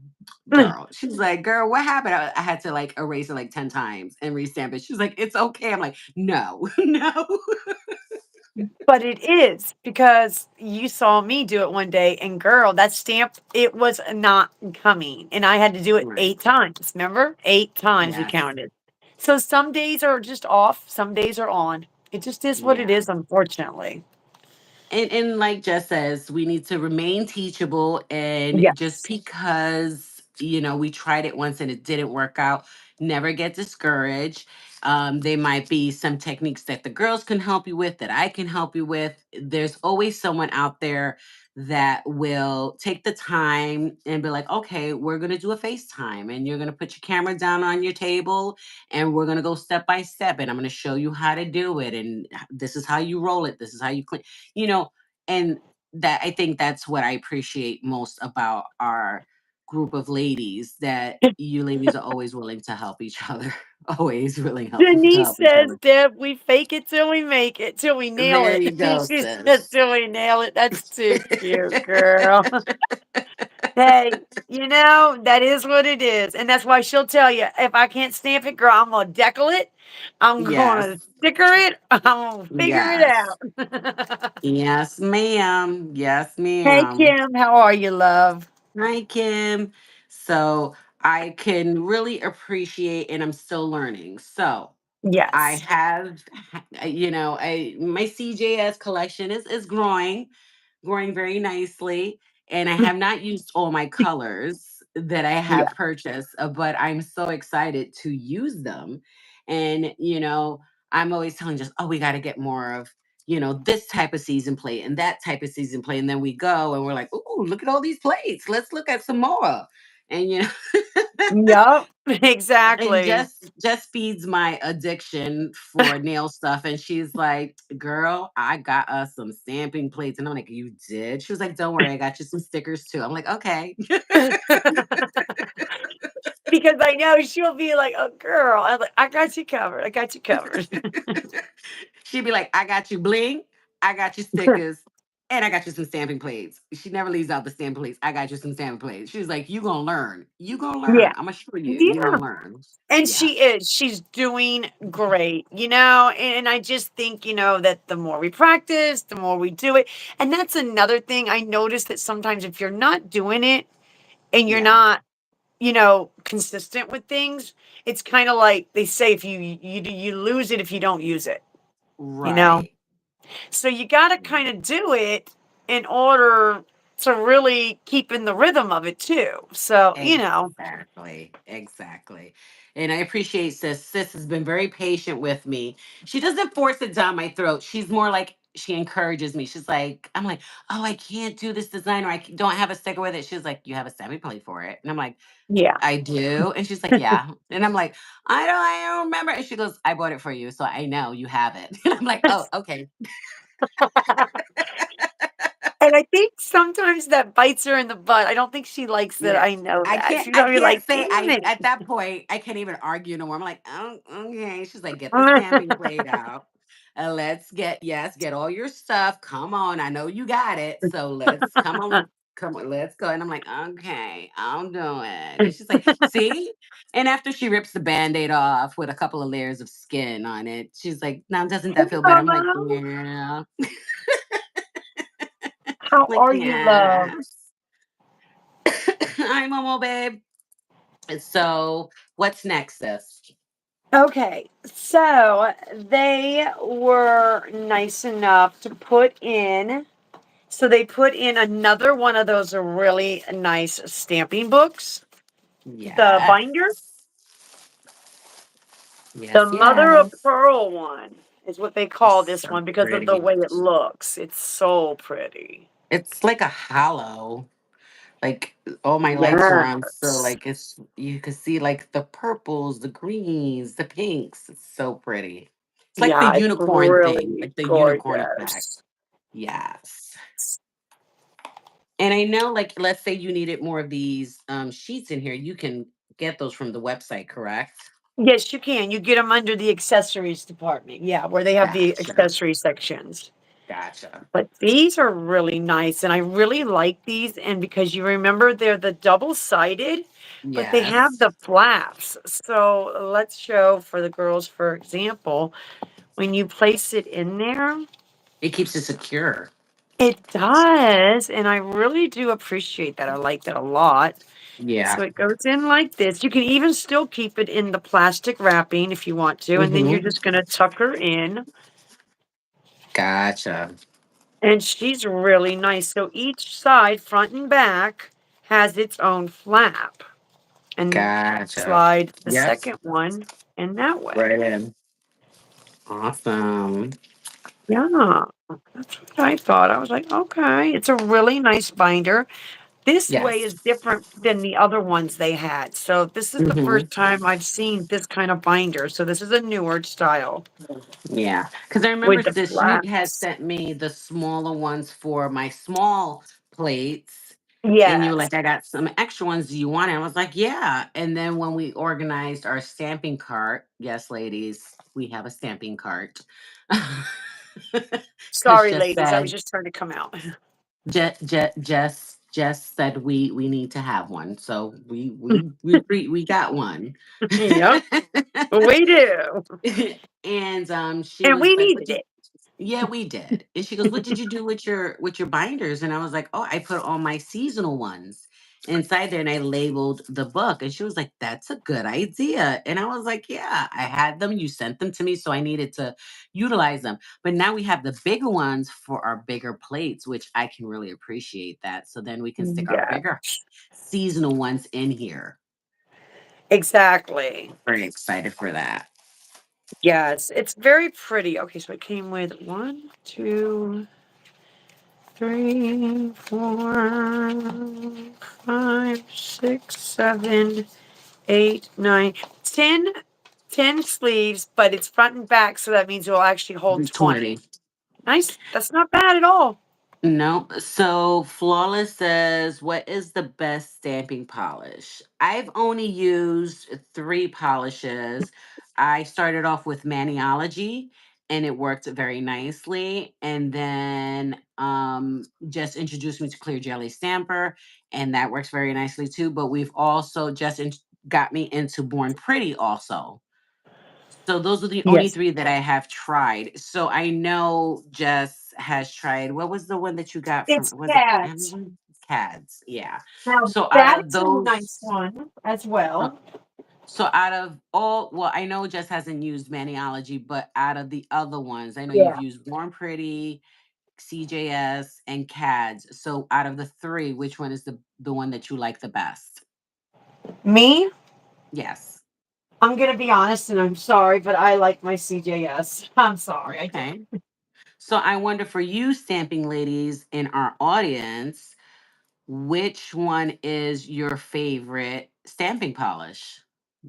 She's like, girl, what happened? I had to like erase it like 10 times and restamp it. She's like, it's okay. I'm like, no, no. But it is because you saw me do it one day, and girl, that stamp, it was not coming. And I had to do it Right. 8 times. Remember? 8 times we Yes. counted. So some days are just off, some days are on. It just is what it Yeah. is, unfortunately. And like Jess says, we need to remain teachable, and just Yes. because we tried it once and it didn't work out, never get discouraged. There might be some techniques that the girls can help you with, that I can help you with. There's always someone out there that will take the time and be like, okay, we're going to do a FaceTime, and you're going to put your camera down on your table, and we're going to go step by step, and I'm going to show you how to do it, and this is how you roll it, this is how you clean, you know, and that I think that's what I appreciate most about our group of ladies, that you ladies are always willing to help each other. Always willing to Denise help each says, other. "Deb, we fake it till we make it, till we nail There it." you go, She says, sis. "Till we nail it." That's too cute, girl. Hey, that is what it is, and that's why she'll tell you, "If I can't stamp it, girl, I'm gonna decal it. I'm Yes. gonna sticker it. I'm gonna figure it Yes. out." Yes, ma'am. Yes, Hey, ma'am. Kim, how are you, love? Hi, Kim. So I can really appreciate, and I'm still learning. So I Yes. have, my CJS collection is growing very nicely. And I have not used all my colors that I Yeah. have purchased, but I'm so excited to use them. And, I'm always telling just, oh, we got to get more of, this type of season plate and that type of season plate. And then we go and we're like, ooh, look at all these plates. Let's look at some more. And, Yep, it exactly. just feeds my addiction for nail stuff. And she's like, girl, I got us some stamping plates. And I'm like, you did? She was like, don't worry, I got you some stickers too. I'm like, okay. Because I know she'll be like, "Oh, girl," I'm like, "I got you covered. I got you covered." She'd be like, I got you bling, I got you stickers, and I got you some stamping plates. She never leaves out the stamping plates. I got you some stamping plates. She was like, you gonna learn. You gonna Yeah. learn. I'm assure you, you Yeah. gonna learn. And Yeah. she is. She's doing great, and I just think, that the more we practice, the more we do it. And that's another thing I noticed, that sometimes if you're not doing it and you're Yeah. not, consistent with things, it's kind of like they say, if you lose it if you don't use it, you know? Right. So you got to kind of do it in order to really keep in the rhythm of it too. So, Exactly. Exactly. And I appreciate sis. Sis has been very patient with me. She doesn't force it down my throat. She's more like she encourages me. She's like, I'm like, oh, I can't do this design, or don't have a sticker with it. She's like, you have a semi plate for it. And I'm like, yeah. I do. And she's like, yeah. And I'm like, I don't remember. And she goes, I bought it for you. So I know you have it. And I'm like, oh, okay. And I think sometimes that bites her in the butt. I don't think she likes that Yeah. I know I that. can't She's I gonna be can't like, say "Damn I it." at that point I can't even argue no more. I'm like, oh, okay. She's like, get the stamping plate out. Get all your stuff. Come on. I know you got it. So let's come on, let's go. And I'm like, okay, I'll do it. And she's like, see? And after she rips the band-aid off with a couple of layers of skin on it, she's like, now doesn't that feel better? I'm like, Hello. yeah. How Like, are you, love? yes. Hi, Momo babe. So, what's next, sis? Okay, so they were nice enough to put in another one of those really nice stamping books. The binder, Yes. the Yes, mother of yes. pearl one is what they call It's this so one because of the pretty. way it looks. It's so pretty. It's like a hollow. Like all my lights are on, so Yes. like it's you can see like the purples, the greens, the pinks. It's so pretty. It's like the Yeah, it's unicorn thing, really like the unicorn effect. gorgeous. Yes. And I know, like, let's say you needed more of these sheets in here, you can get those from the website, correct? Yes, you can. You get them under the accessories department. Yeah, where they have the Gotcha. accessory sections. Gotcha. But these are really nice, and I really like these, and because you remember they're the double-sided, but they have Yes. the flaps. So let's show for the girls, for example, when you place it in there, It keeps it secure. it does, and I really do appreciate that. I like that a lot. Yeah. So it goes in like this. You can even still keep it in the plastic wrapping if you want to, and then you're Mm-hmm. just gonna tuck her in, Gotcha. and she's really nice. So each side, front and back, has its own flap, and Gotcha. slide the Yep. second one in that way. Right in. Awesome. Yeah, that's what I thought. I was like, okay, it's a really nice binder. This way Yes. is different than the other ones they had. So this is the Hmm. first time I've seen this kind of binder. So this is a newer style Yeah, because I remember, with the sis, you had flaps. sent me the smaller ones for my small plates, and you were Yes. like, "I got some extra ones. Do you want it?" I was like, "Yeah." And then when we organized our stamping cart, yes, ladies, we have a stamping cart. Because Sorry, just ladies. I was said, just trying to come out. just said we need to have one, so we got one. Yep. We do. And she And we was like, needed "What did?" it. Yeah, we did. And she goes, "What did you do with your binders?" And I was like, "Oh, I put all my seasonal ones inside there and I labeled the book." And she was like, "That's a good idea." And I was like, "Yeah, I had them. You sent them to me, so I needed to utilize them. But now we have the bigger ones for our bigger plates, which I can really appreciate that. So then we can stick our Yeah, bigger seasonal ones in here." exactly. Very excited for that. Yes, it's very pretty. Okay, so it came with one, two, three, four, five, six, seven, eight, nine, 10 sleeves, but it's front and back, so that means it will actually hold 20. 20. Nice. That's not bad at all. Nope. So Flawless says, "What is the best stamping polish?" I've only used three polishes. I started off with Maniology and it worked very nicely. And then just introduced me to Clear Jelly Stamper, and that works very nicely too. But we've also got me into Born Pretty also. So those are the only Yes. three that I have tried. So I know Jess has tried. What was the one that you got from? It's Was it pads. Amazon? Cads, yeah. Now, So out that of is a nice those, one as uh, well. so out of all, well, I know Jess hasn't used Maniology, but out of the other ones, I know you've Yeah. used Warm Pretty, CJS, and Cads. So out of the three, which one is the one that you like the best? Me, Yes. I'm going to be honest and I'm sorry, but I like my CJS. I'm sorry, I do. Okay. So I wonder, for you stamping ladies in our audience, which one is your favorite stamping polish?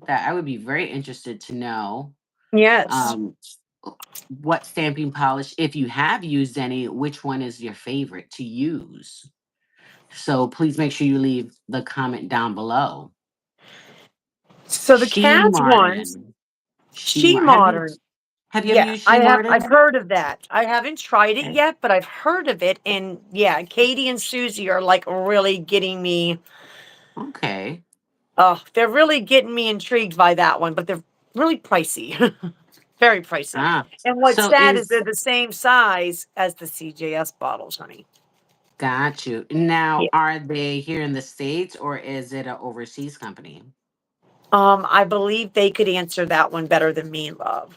That I would be very interested to know. Yes. Um, what stamping polish, if you have used any, which one is your favorite to use? So please make sure you leave the comment down below. So the She Cats ones, Martin. She Have you Modern. ever Yeah, used She I've Martin? heard of that. I haven't tried it Okay. yet, but I've heard of it. And yeah, Katie and Susie are like really getting me. Okay. Oh, they're really getting me intrigued by that one, but they're really pricey. Very pricey. Ah. And what's So sad is is they're the same size as the CJS bottles, honey. Got you. Yeah. Now, are they here in the States or is it an overseas company? I believe they could answer that one better than me, love.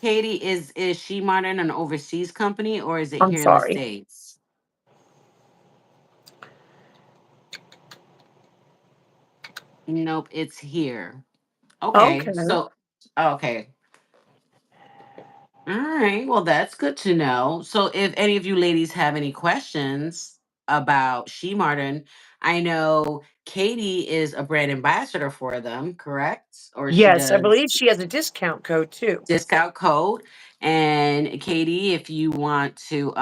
Katie, is She Modern an overseas company or is it I'm here in the sorry. States? Nope, it's here. Okay, Okay. okay. All right. Well, that's good to know. So, if any of you ladies have any questions about She Martin, I know Katie is a brand ambassador for them, correct? Or she Yes, I does believe she has a discount code too. discount code. And Katie, if you want to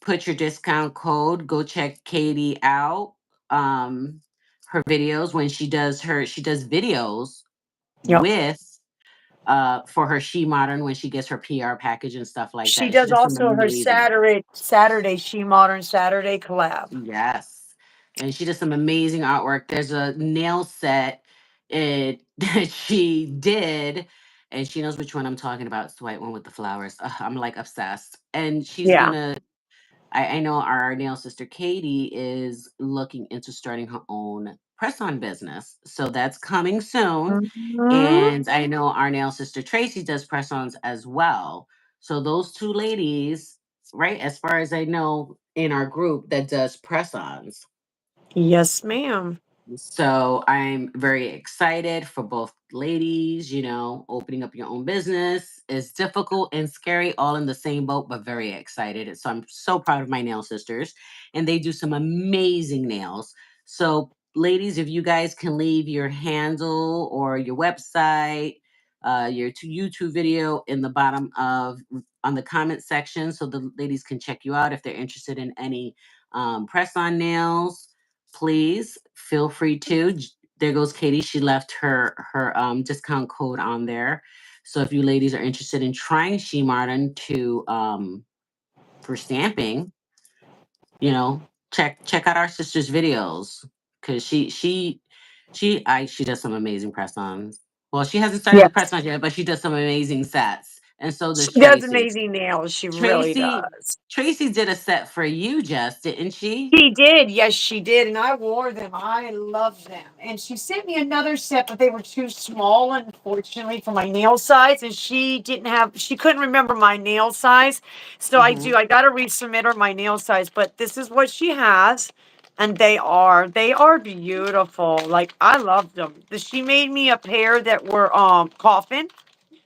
put your discount code, go check Katie out. Um, her videos, when she does videos Yep. with for her She Modern, when she gets her PR package and stuff like She that. She does does some also her amazing. Saturday She Modern Saturday collab. Yes. And she does some amazing artwork. There's a nail set that she did, and she knows which one I'm talking about. It's the white one with the flowers. Ugh, I'm like obsessed. And she's Yeah. gonna, I know our nail sister Katie is looking into starting her own press on business. So that's coming soon. Mhm. And I know our nail sister Tracy does press ons as well. So those two ladies, right, as far as I know, in our group that does press ons. Yes, ma'am. So I'm very excited for both ladies. Opening up your own business is difficult and scary, all in the same boat, but very excited. So I'm so proud of my nail sisters, and they do some amazing nails. So, ladies, if you guys can leave your handle or your website, your YouTube video in the bottom of on the comment section, so the ladies can check you out if they're interested in any press on nails, please feel free to. There goes Katie. She left her discount code on there. So if you ladies are interested in trying She Martin to for stamping, check out our sister's videos, because she does some amazing press ons. Well, she hasn't started the press Yes. on yet, but she does some amazing sets, and so She does does Tracy. amazing nails. She really Tracy does. Tracy did a set for you, Jess, didn't she? She did. Yes, she did. And I wore them. I love them. And she sent me another set, but they were too small, unfortunately, for my nail size. And she couldn't remember my nail size. So Mm-hmm. I got to resubmit her my nail size. But this is what she has. And they are beautiful. Like, I love them. She made me a pair that were coffin.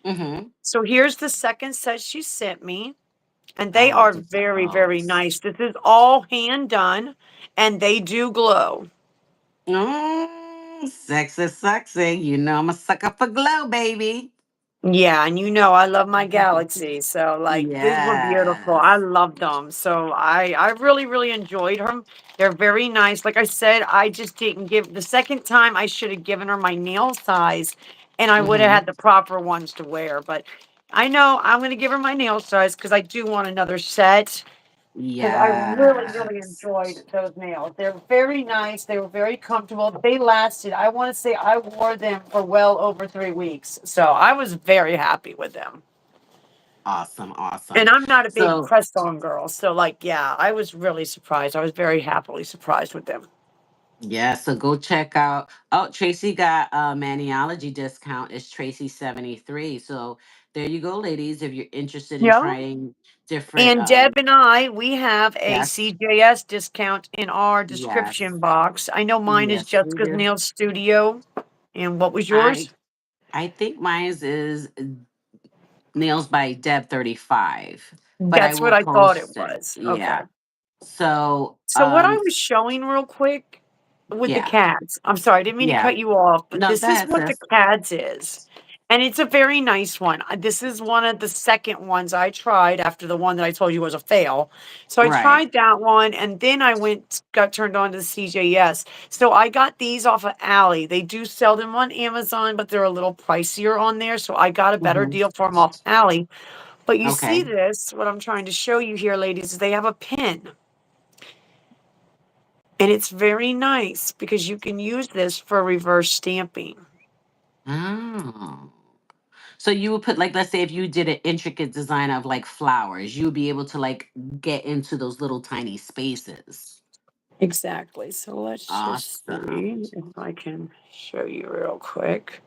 Mm-hmm. So here's the second set she sent me. And I they love are the very, very tacos. nice. This is all hand done and they do glow. Sexy, sexy. You know I'm a sucker for glow, baby. Yeah, and I love my Galaxy. So like these were beautiful. I Yes. love them. So I really, really enjoyed them. They're very nice. Like I said, I just didn't give the second time I should have given her my nail size and I would have Mm-hmm. had the proper ones to wear. But I know I'm gonna give her my nail size because I do want another set. Because I really, really Yes. enjoyed those nails. They're very nice. They were very comfortable. They lasted, I want to say I wore them for well over 3 weeks. So I was very happy with them. Awesome, And awesome. I'm not a big So press on girl. So, like, yeah, I was really surprised. I was very happily surprised with them. yeah, so go check out. Oh, Tracy got a maniology discount. It's Tracy 73. So there you go, ladies. If you're interested in Yeah. trying different And Deb and I, we have a yes, CJS discount in our yes, description box. I know mine is yes, we Jessica's do. Nail Studio. And what was I yours? I think mine is Nails by Deb 35, but I That's what will I thought it post it. was. Okay. Yeah. So, So what I was showing real quick with the yeah, CADs, I'm sorry, I didn't mean to yeah. cut you off, but No, this go is ahead, what the sis. CADs is. And it's a very nice one. This is one of the second ones I tried after the one that I told you was a fail. So I Right. tried that one and then got turned on to the CJS. So I got these off of Alley. They do sell them on Amazon, but they're a little pricier on there. So I got a better Hmm. deal for them off Alley. But you see Okay. this, what I'm trying to show you here, ladies, is they have a pin. And it's very nice because you can use this for reverse stamping. Oh. So you would put, like, let's say if you did an intricate design of like flowers, you would be able to like get into those little tiny spaces. Exactly. So let's just Awesome. see if I can show you real quick.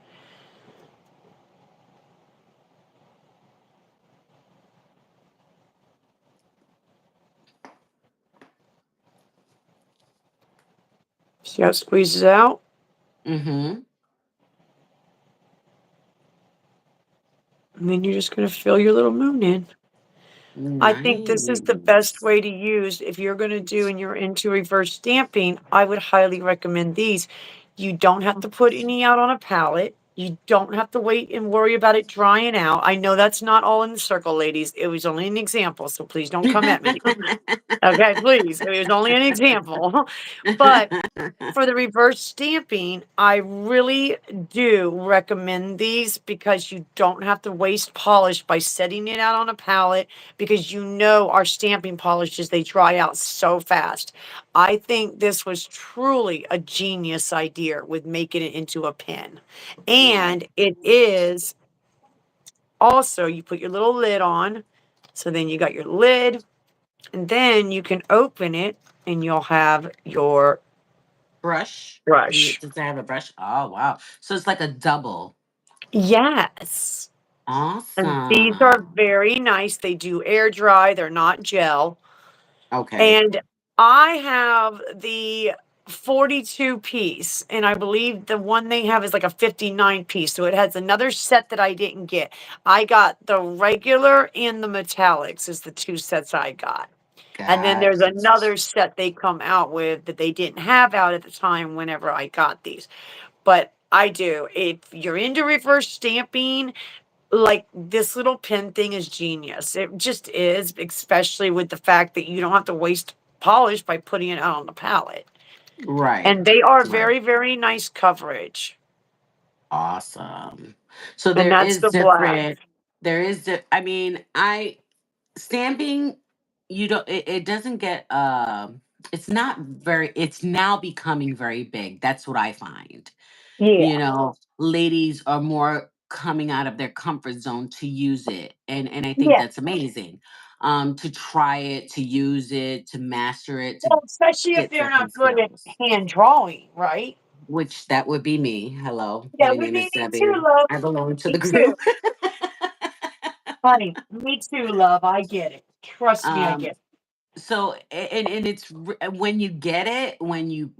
See how it squeezes out? Mm-hmm. And then you're just going to fill your little moon in. I think this is the best Nice. way to use if you're going to do and you're into reverse stamping. I would highly recommend these. You don't have to put any out on a palette. You don't have to wait and worry about it drying out. I know that's not all in the circle, ladies. It was only an example, so please don't come at me. Okay, please. It was only an example. But for the reverse stamping, I really do recommend these because you don't have to waste polish by setting it out on a palette because our stamping polishes, they dry out so fast. I think this was truly a genius idea with making it into a pen. Right. And it is also, you put your little lid on. So then you got your lid, and then you can open it and you'll have your Brush. brush. Does it have a brush? Oh wow. So it's like a double. Yes. And these are Awesome. very nice. They do air dry, they're not gel. Okay. And I have the 42 piece, and I believe the one they have is like a 59 piece. So it has another set that I didn't get. I got the regular and the metallics is the two sets I got. And then there's Gotcha. another set they come out with that they didn't have out at the time whenever I got these. But I do. If you're into reverse stamping, like this little pin thing is genius. It just is, especially with the fact that you don't have to waste polish by putting it out on the palette. Right. And they are Right. very, very nice coverage. Awesome. So And there that's is the black. different, I mean, stamping, you don't, it doesn't get, it's not very, it's now becoming very big. That's what I find. You Yeah. know, ladies are more coming out of their comfort zone to use it. And I think Yeah. that's amazing. To try it, to use it, to master it, to Well, especially if get they're certain not good at skills. hand drawing, right? Which that would be me. Hello, Yeah, my we name me is too, Debbie. love. I belong to Me the too. group. Honey, me too, love. I get it. Trust me, I um, get it. so and when you get it, when you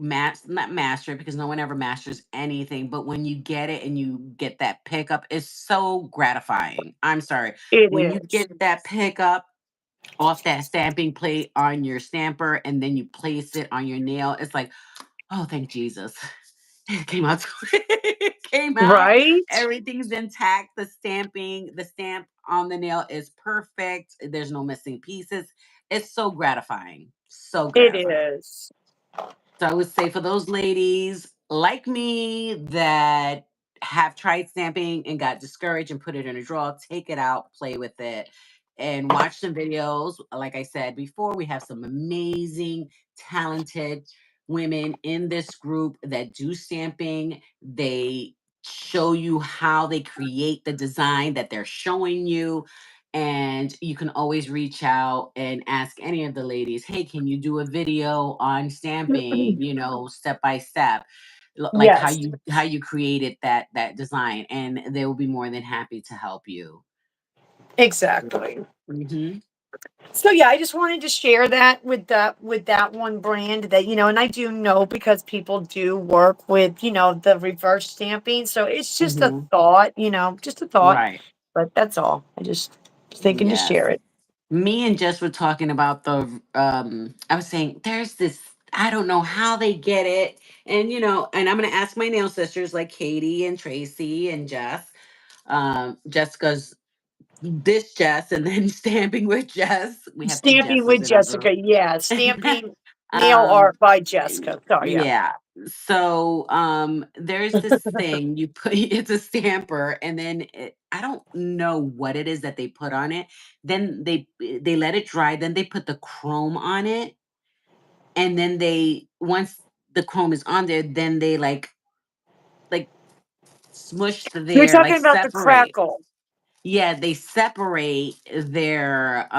not master it, because no one ever masters anything, but when you get it and you get that pickup, it's so gratifying. I'm sorry. It When you is. get that pickup off that stamping plate on your stamper and then you place it on your nail, it's like, oh, thank Jesus. It came out. It came out. Right? Everything's intact. The stamp on the nail is perfect. There's no missing pieces. It's so gratifying. So It gratifying. is. So I would say for those ladies like me that have tried stamping and got discouraged and put it in a drawer, take it out, play with it, and watch some videos. Like I said before, we have some amazing, talented women in this group that do stamping. They show you how they create the design that they're showing you, and you can always reach out and ask any of the ladies, hey, can you do a video on stamping, step by step, like Yes, how you created that design, and they will be more than happy to help you. exactly. Hmm. So yeah, I just wanted to share that with that one brand that, and I do know because people do work with, the reverse stamping. So it's just a Hmm. thought, just a thought. Right. But that's all. I just was thinking to Yes. share it. Me and Jess were talking about I was saying there's this, I don't know how they get it. And and I'm gonna ask my nail sisters like Katie and Tracy and Jess. Jessica's this Jess, and then stamping with Jess. We have two Stamping Jesses with in our group. Jessica. Yeah, stamping nail um art by Jessica. Sorry, yeah. yeah. So there's this thing you put, it's a stamper, and then I don't know what it is that they put on it. Then they let it dry, then they put the chrome on it, and then they once the chrome is on there, then they like smush You're their, like talking about the separate. crackle. Yeah, they separate their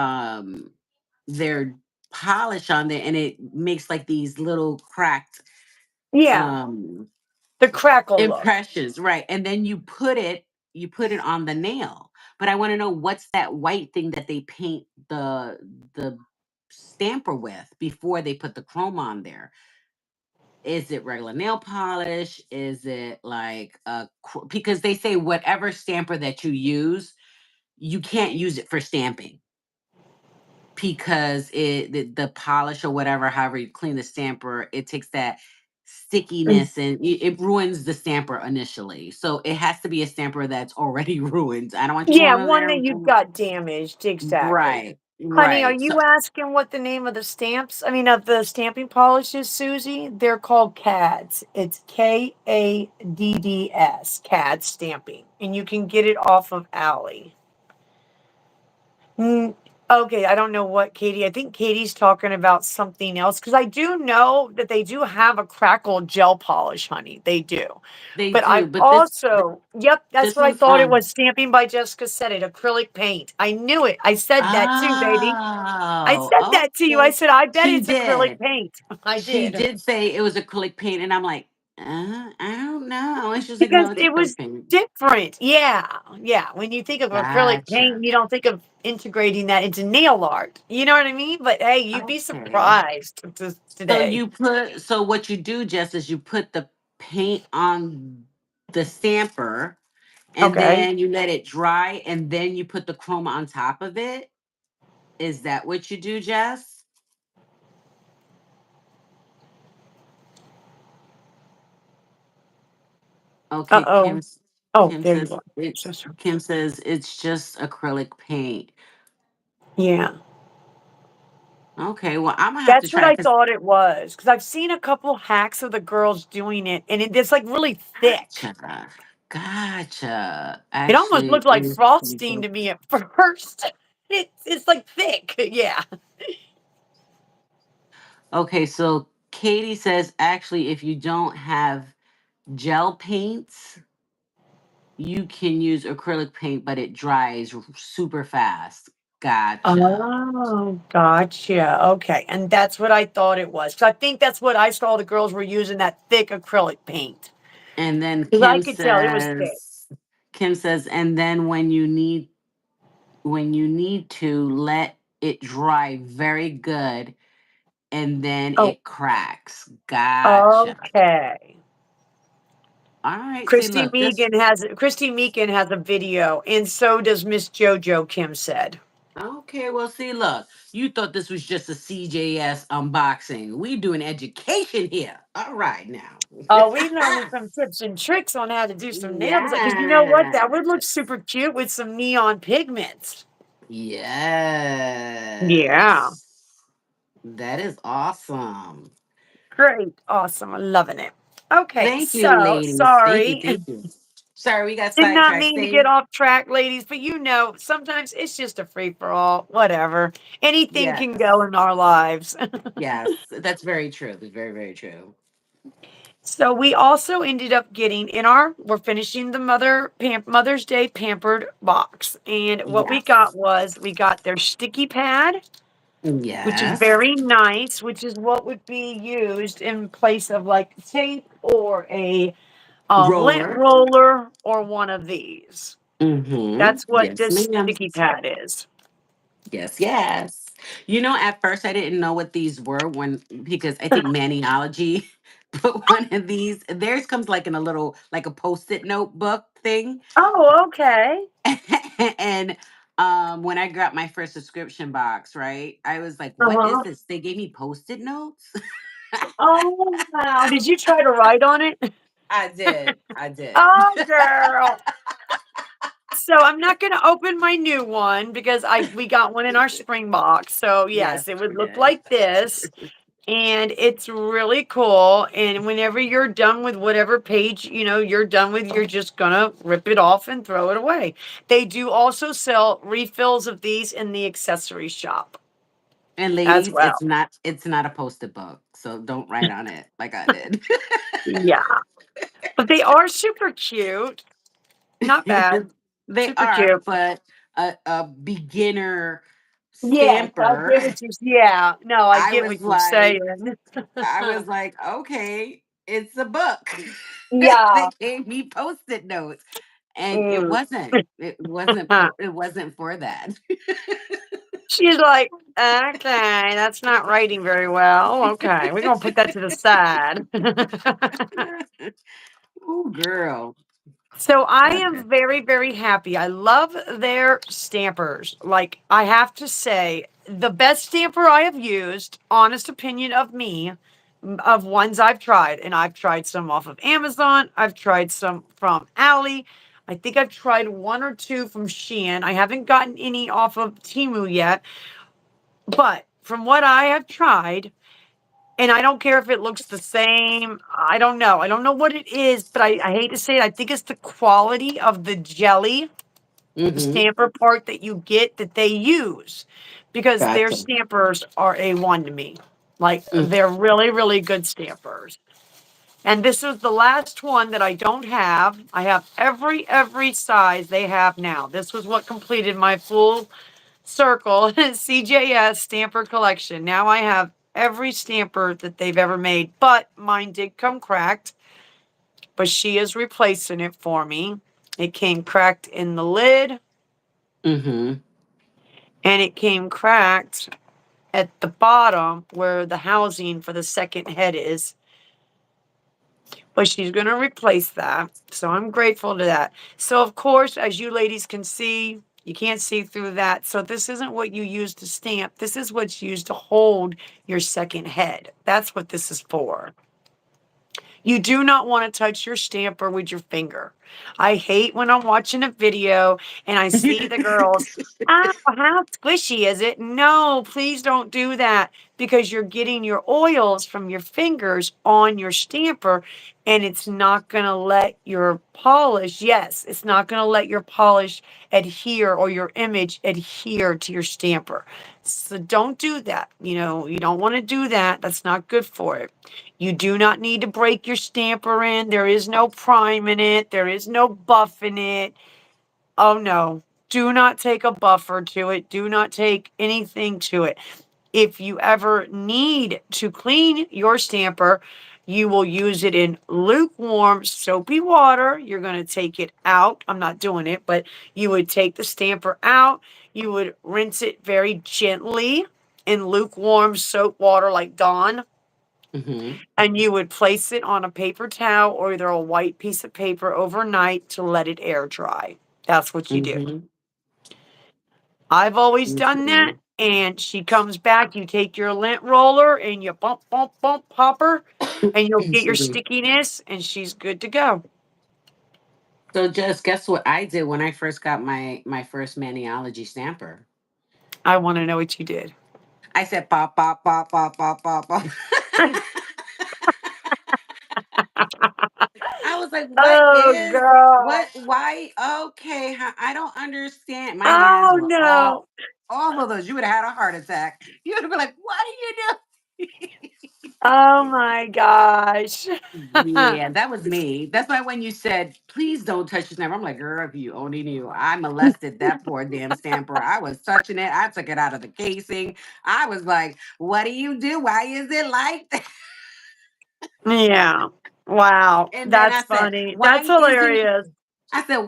polish on there, and it makes like these little cracked Yeah, um the crackle look. impressions, right? And then you put it on the nail. But I want to know, what's that white thing that they paint the stamper with before they put the chrome on there? Is it regular nail polish? Is it like because they say whatever stamper that you use, you can't use it for stamping because the polish or whatever, however you clean the stamper, it takes that Mm. stickiness and it ruins the stamper initially. So it has to be a stamper that's already ruined. I don't want you Yeah, going in one there. that you got damaged. Exactly. Right, Honey, are right. So you asking what the name of the stamps, I mean, of the stamping polish is, Susie? They're called CADs. It's KADDS, CAD stamping. And you can get it off of Alley. Mm, okay, I don't know what Katie. I think Katie's talking about something else because I do know that they do have a crackle gel polish, honey. They do. they But do, I've but also, yep, that's this what I one's thought it on. was. Stamping by Jessica said it, acrylic paint. I knew it. I said that too, baby. I said Oh, that to you. I okay. said, I bet She it's acrylic did. paint. I She did. did say it was acrylic paint, and I'm like, I don't know. It's just like, Because no, it's it acrylic was paint. different. Yeah. Yeah. When you think of acrylic Gotcha. paint, you don't think of integrating that into nail art. You know what I mean? But hey, you'd be Okay. surprised So today. so what you do, Jess, is you put the paint on the stamper and Okay. then you let it dry and then you put the chroma on top of it. Is that what you do, Jess? Okay, Uh-oh. Oh, Kim there you says are. So it's sorry. Kim says it's just acrylic paint. Yeah. Okay, well I'm gonna have to That's what try I because thought it was. Because I've seen a couple hacks of the girls doing it, and it's like really thick. gotcha, gotcha. It almost Actually, looked like it's pretty frosting cool. to me at first. It's like thick. Yeah. Okay, so Katie says actually, if you don't have gel paints, you can use acrylic paint, but it dries super fast. Gotcha. Oh, gotcha. Okay. And that's what I thought it was. 'Cause I think that's what I saw the girls were using that thick acrylic paint. And then Because I could tell it was thick. Kim says, and then when you need to let it dry very good, and then Oh, it cracks. Gotcha. okay. All right. See, look, just Christy Meekin has a video, and so does Miss Jojo, Kim said. okay. Well, see, look, you thought this was just a CJS unboxing. We doing education here. All right, now. Oh, we learning some tips and tricks on how to do some nail design. Because you know what? That would look Yes. super cute with some neon pigments. Yeah. Yes. That is awesome. Great. Awesome. I'm loving it. Okay. Thank you, So ladies. Thank you. sorry. Thank you. Sorry, we got Did not sidetracked. mean to get Same. off track, ladies, but you know, sometimes it's just a free for all. Whatever. Anything can go Yes. in our lives. Yes. That's very true. That's very, very true. So we also ended up getting in our we're finishing the Mother's Day pampered box. And what we got Yes. was we got their sticky pad, which is Yes. very nice, which is what would be used in place of like tape or a lint Roller. roller or one of these. Mm-hmm. That's what Yes, this ma'am. sticky pad is. Yes, yes. You know, at first I didn't know what these were when because I think Maniology put one of these. Theirs comes like in a little like a post-it notebook thing. Oh, okay. And when I got my first subscription box, right? I was like, what is Uh-huh. this? They gave me post-it notes? Oh, wow. Did you try to write on it? I did. I did. Oh, girl. So I'm not going to open my new one because I we got one in our spring box. So Yes, yes, it would we look did. like this. And it's really cool. And whenever you're done with whatever page, you're done with, you're just gonna rip it off and throw it away. They do also sell refills of these in the accessory shop And as ladies, well. it's not a post-it book, so don't write on it like I did. Yeah. But they are super cute. Not bad. They Super are, cute. but a beginner Yes, I stamper. get what you're yeah. No, I I get what was you're like, saying. I was like, okay, it's a book. Yeah. They gave me post-it notes, and it Mm. wasn't. It wasn't for that. She's like, "Okay, that's not writing very well. Okay, we're gonna put that to the side." Oh, girl. So I Okay. am very, very happy. I love their stampers. Like, I have to say, the best stamper I have used, honest opinion of me, of ones I've tried, and I've tried some off of Amazon, I've tried some from Ally. I think I've tried one or two from Shein. I haven't gotten any off of Temu yet. But from what I have tried, and I don't care if it looks the same, I don't know. I don't know what it is, but I hate to say it. I think it's the quality of the jelly, the Mm-hmm. stamper part that you get that they use, because their Gotcha. stampers are A1 to me. Like, Mm. they're really, really good stampers. And this is the last one that I don't have. I have every size they have now. This was what completed my full circle CJS stamper collection. Now I have every stamper that they've ever made, but mine did come cracked. but she is replacing it for me. It came cracked in the lid Mm-hmm. and it came cracked at the bottom where the housing for the second head is. But she's going to replace that. So I'm grateful to that. So, of course, as you ladies can see, you can't see through that. So, this isn't what you use to stamp. This is what's used to hold your second head. That's what this is for. You do not want to touch your stamper with your finger. I hate when I'm watching a video and I see the girls, oh, how squishy is it? No, please don't do that because you're getting your oils from your fingers on your stamper and it's not going to let your polish, yes, it's not going to let your polish adhere or your image adhere to your stamper. So don't do that. You don't want to do that. That's not good for it. You do not need to break your stamper in. There is no prime in it. There is no buff in it. Oh no. Do not take a buffer to it. Do not take anything to it. If you ever need to clean your stamper, you will use it in lukewarm, soapy water. You're going to take it out. I'm not doing it, but you would take the stamper out. You would rinse it very gently in lukewarm soap water like Dawn, Mm-hmm. and you would place it on a paper towel or either a white piece of paper overnight to let it air dry. That's what you do. Mm-hmm. I've always done that. Mm-hmm. And she comes back, you take your lint roller and you bump, bump, bump, pop her, and you'll get your Excuse me. stickiness, and she's good to go. So just guess what I did when I first got my first maniology stamper. I want to know what you did. I said pop pop pop pop pop pop pop. I was like, Oh, girl. what, why? Okay, I don't understand. My hands Oh, were no. all of those. You would have had a heart attack. You would have been like, what are you doing? Oh, my gosh. Yeah, that was me. That's why when you said, please don't touch your stamper, I'm like, girl, if you only knew. I molested that poor damn stamper. I was touching it. I took it out of the casing. I was like, what do you do? Why is it like that? Yeah. Wow. And then That's I said, funny. That's hilarious.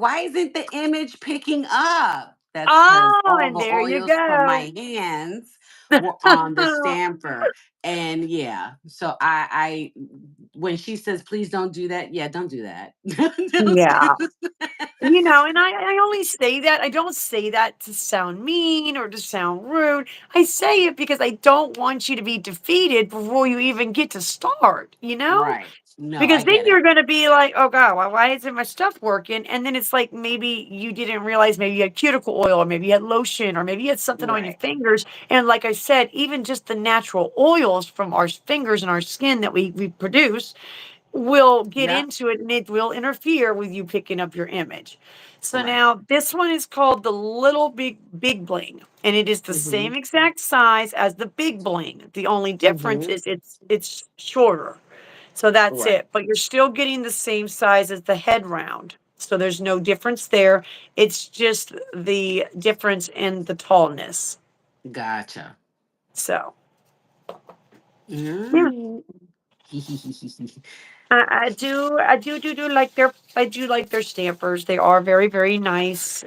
why isn't the image picking up? That's because Oh, all and the there you oils from go. my hands were on the stamper. And yeah, so I when she says, please don't do that, yeah, don't do that. Don't Yeah. do And I only say that. I don't say that to sound mean or to sound rude. I say it because I don't want you to be defeated before you even get to start, you know? Right. No, I Because then get you're it. going to be like, oh God, why isn't my stuff working? And then it's like maybe you didn't realize maybe you had cuticle oil or maybe you had lotion or maybe you had something on your Right. fingers. And like I said, even just the natural oils from our fingers and our skin that we produce will get Yep. into it and it will interfere with you picking up your image. So Right. now this one is called the Little Big Bling, and it is the Mm-hmm. same exact size as the Big Bling. The only difference Mm-hmm. is it's shorter. So that's Right. it. But you're still getting the same size as the head round. So there's no difference there. It's just the difference in the tallness. Gotcha. So yeah. Mm. I do like their stampers. They are very, very nice.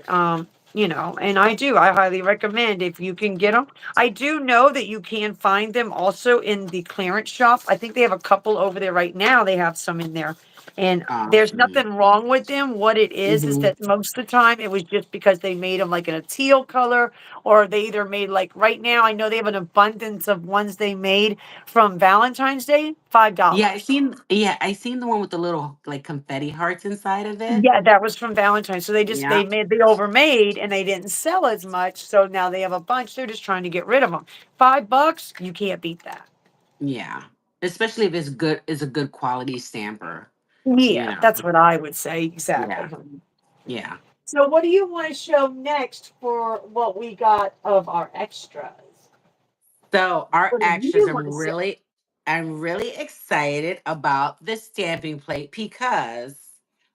And I highly recommend if you can get them. I do know that you can find them also in the clearance shop. I think they have a couple over there right now. They have some in there. And there's Awesome. nothing wrong with them. What it is Mm-hmm. that most of the time it was just because they made them like in a teal color, or they either made like right now, I know they have an abundance of ones they made from Valentine's Day, $5. I seen the one with the little like confetti hearts inside of it. Yeah, that was from Valentine's. So they Yeah. made they overmade and they didn't sell as much. So now they have a bunch. They're just trying to get rid of them. $5, you can't beat that. Yeah. Especially if it's a good quality stamper, you Yeah, know. that's what I would say exactly. Yeah. Yeah. So what do you want to show next for what we got of our extras? So our What do extras, you want to say? I'm really excited about the stamping plate because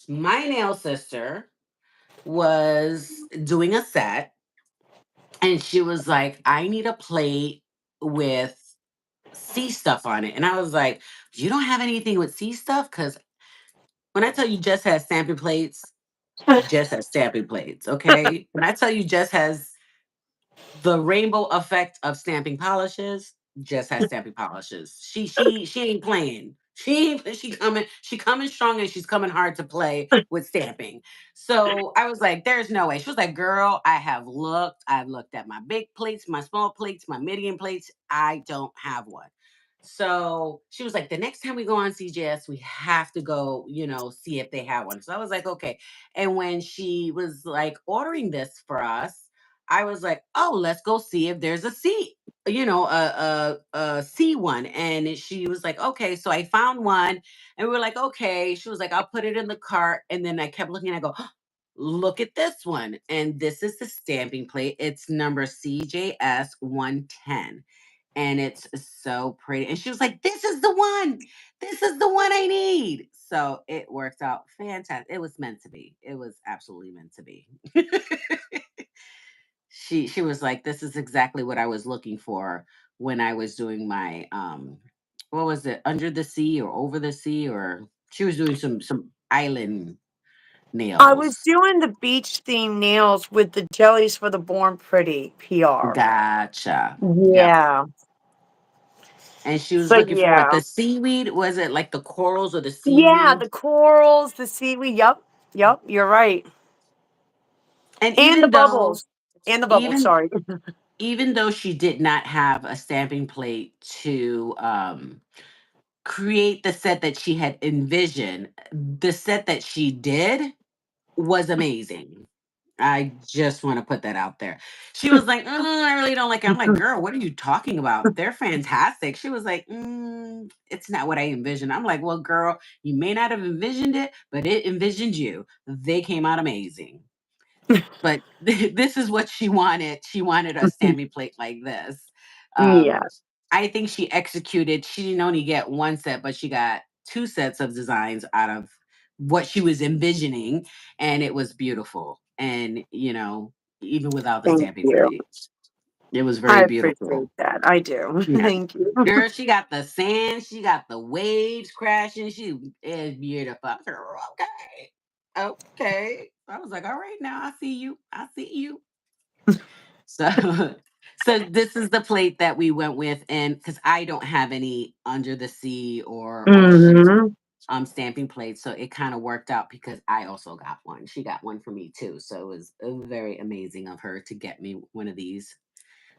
my nail sister was doing a set and she was like, I need a plate with sea stuff on it. And I was like, you don't have anything with sea stuff? Because when I tell you Jess has stamping plates, Jess has stamping plates. Okay. When I tell you Jess has the rainbow effect of stamping polishes, just has stamping polishes. She ain't playing. She coming strong and she's coming hard to play with stamping. So I was like, there's no way. She was like, girl, I've looked at my big plates, my small plates, my medium plates. I don't have one. So she was like, the next time we go on CJS, we have to go, see if they have one. So I was like, okay. And when she was like ordering this for us, I was like, "Oh, let's go see if there's a C, a C one." And she was like, "Okay." So I found one, and we were like, "Okay." She was like, "I'll put it in the cart." And then I kept looking. And I go, "Look at this one!" And this is the stamping plate. It's number CJS 110, and it's so pretty. And she was like, "This is the one. This is the one I need." So it worked out fantastic. It was meant to be. It was absolutely meant to be. She was like, "This is exactly what I was looking for when I was doing my what was it, under the sea or over the sea, or she was doing some island I was nails." doing the beach theme nails with the jellies for the Born Pretty PR. Gotcha. Yep. Yeah. And she was But looking for what, yeah. the seaweed? Was it like the corals or the Yeah, seaweed? the corals, the seaweed. Yep. Yep. You're right. And And the even though bubbles. And the bubbles. even Sorry. even though she did not have a stamping plate to create the set that she had envisioned, the set that she did was amazing. I just want to put that out there. She was like, I really don't like it." I'm like, "Girl, what are you talking about? They're fantastic." She was like, "It's not what I envisioned." I'm like, "Well, girl, you may not have envisioned it, but it envisioned you. They came out amazing." But this is what she wanted. She wanted a stamping plate like this. Um, Yes. I think she executed. She didn't only get one set, but she got two sets of designs out of what she was envisioning, and it was beautiful. And even without the Thank stamping you. plate, it was I very appreciate beautiful. that. I do. Yeah, Thank you. girl, she got the sand, she got the waves crashing. She is beautiful. Girl, okay, okay. I was like, all right, now I see you. I see you. So, so this is the plate that we went with, and because I don't have any under the sea or ocean Hmm. stamping plates, so it kind of worked out because I also got one. She got one for me too, so it was very amazing of her to get me one of these.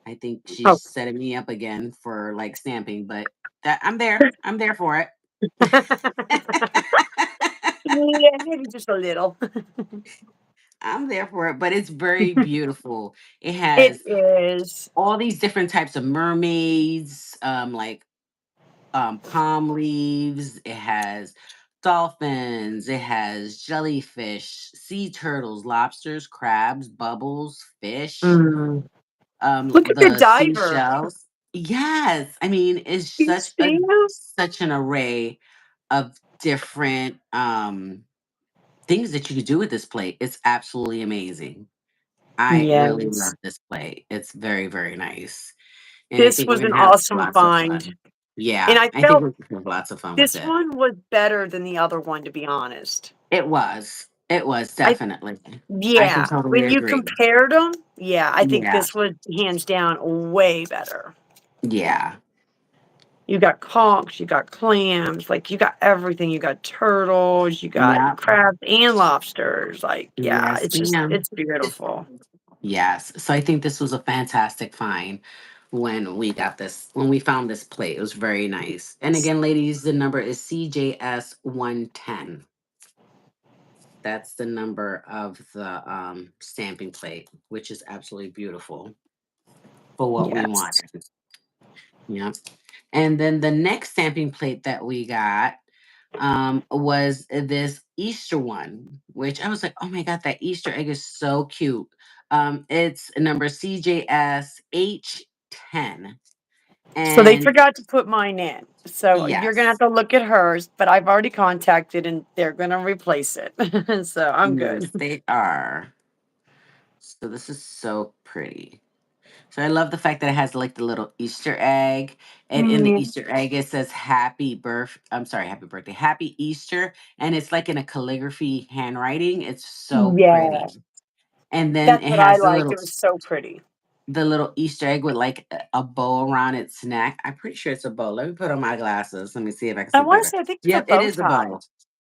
I think Oh. she's setting me up again for like stamping, but that I'm there. I'm there for it. Yeah, maybe just a little. I'm there for it, but it's very beautiful. It It has is. all these different types of mermaids, like palm leaves. It has dolphins. It has jellyfish, sea turtles, lobsters, crabs, bubbles, fish. Mm. Look at your The diver. seashells. Yes, I mean it's You see him? such an array of different things that you could do with this plate. It's absolutely amazing. I really Yes. love this plate. It's very, very nice. And I This think we're was an gonna have awesome lots of find. fun. And Yeah, I I think felt we're gonna have lots of fun with this it. one was better than the other one, to be honest. It was. It was I definitely. I can Yeah, totally when you agree. compared them, yeah, I think Yeah. this was hands down way better. Yeah. You got conchs, you got clams, like you got everything. You got turtles, you got Yeah. crabs and lobsters. Like, yeah, Yes, ma'am. it's beautiful. Yes. So I think this was a fantastic find when we found this plate. It was very nice. And again, ladies, the number is CJS 110. That's the number of the stamping plate, which is absolutely beautiful for what we Yes. wanted. Yeah. And then the next stamping plate that we got was this Easter one, which I was like, oh my God, that Easter egg is so cute. It's number CJS H10. So they And forgot to put mine in. So you're gonna have yes, to look at hers, but I've already contacted and they're gonna replace it. So I'm yes, good. they are. So this is so pretty. So I love the fact that it has like the little Easter egg, and in the Yeah. Easter egg it says "Happy Birth." I'm sorry, Happy Birthday, Happy Easter, and it's like in a calligraphy handwriting. It's so Yeah. pretty. And then That's it what I has liked. It was so pretty. the little Easter egg with like a bow around its neck. I'm pretty sure it's a bow. Let me put on my glasses. Let me see if I can I see want to better. say, I think it's a Yep, it bow is a tie. bow.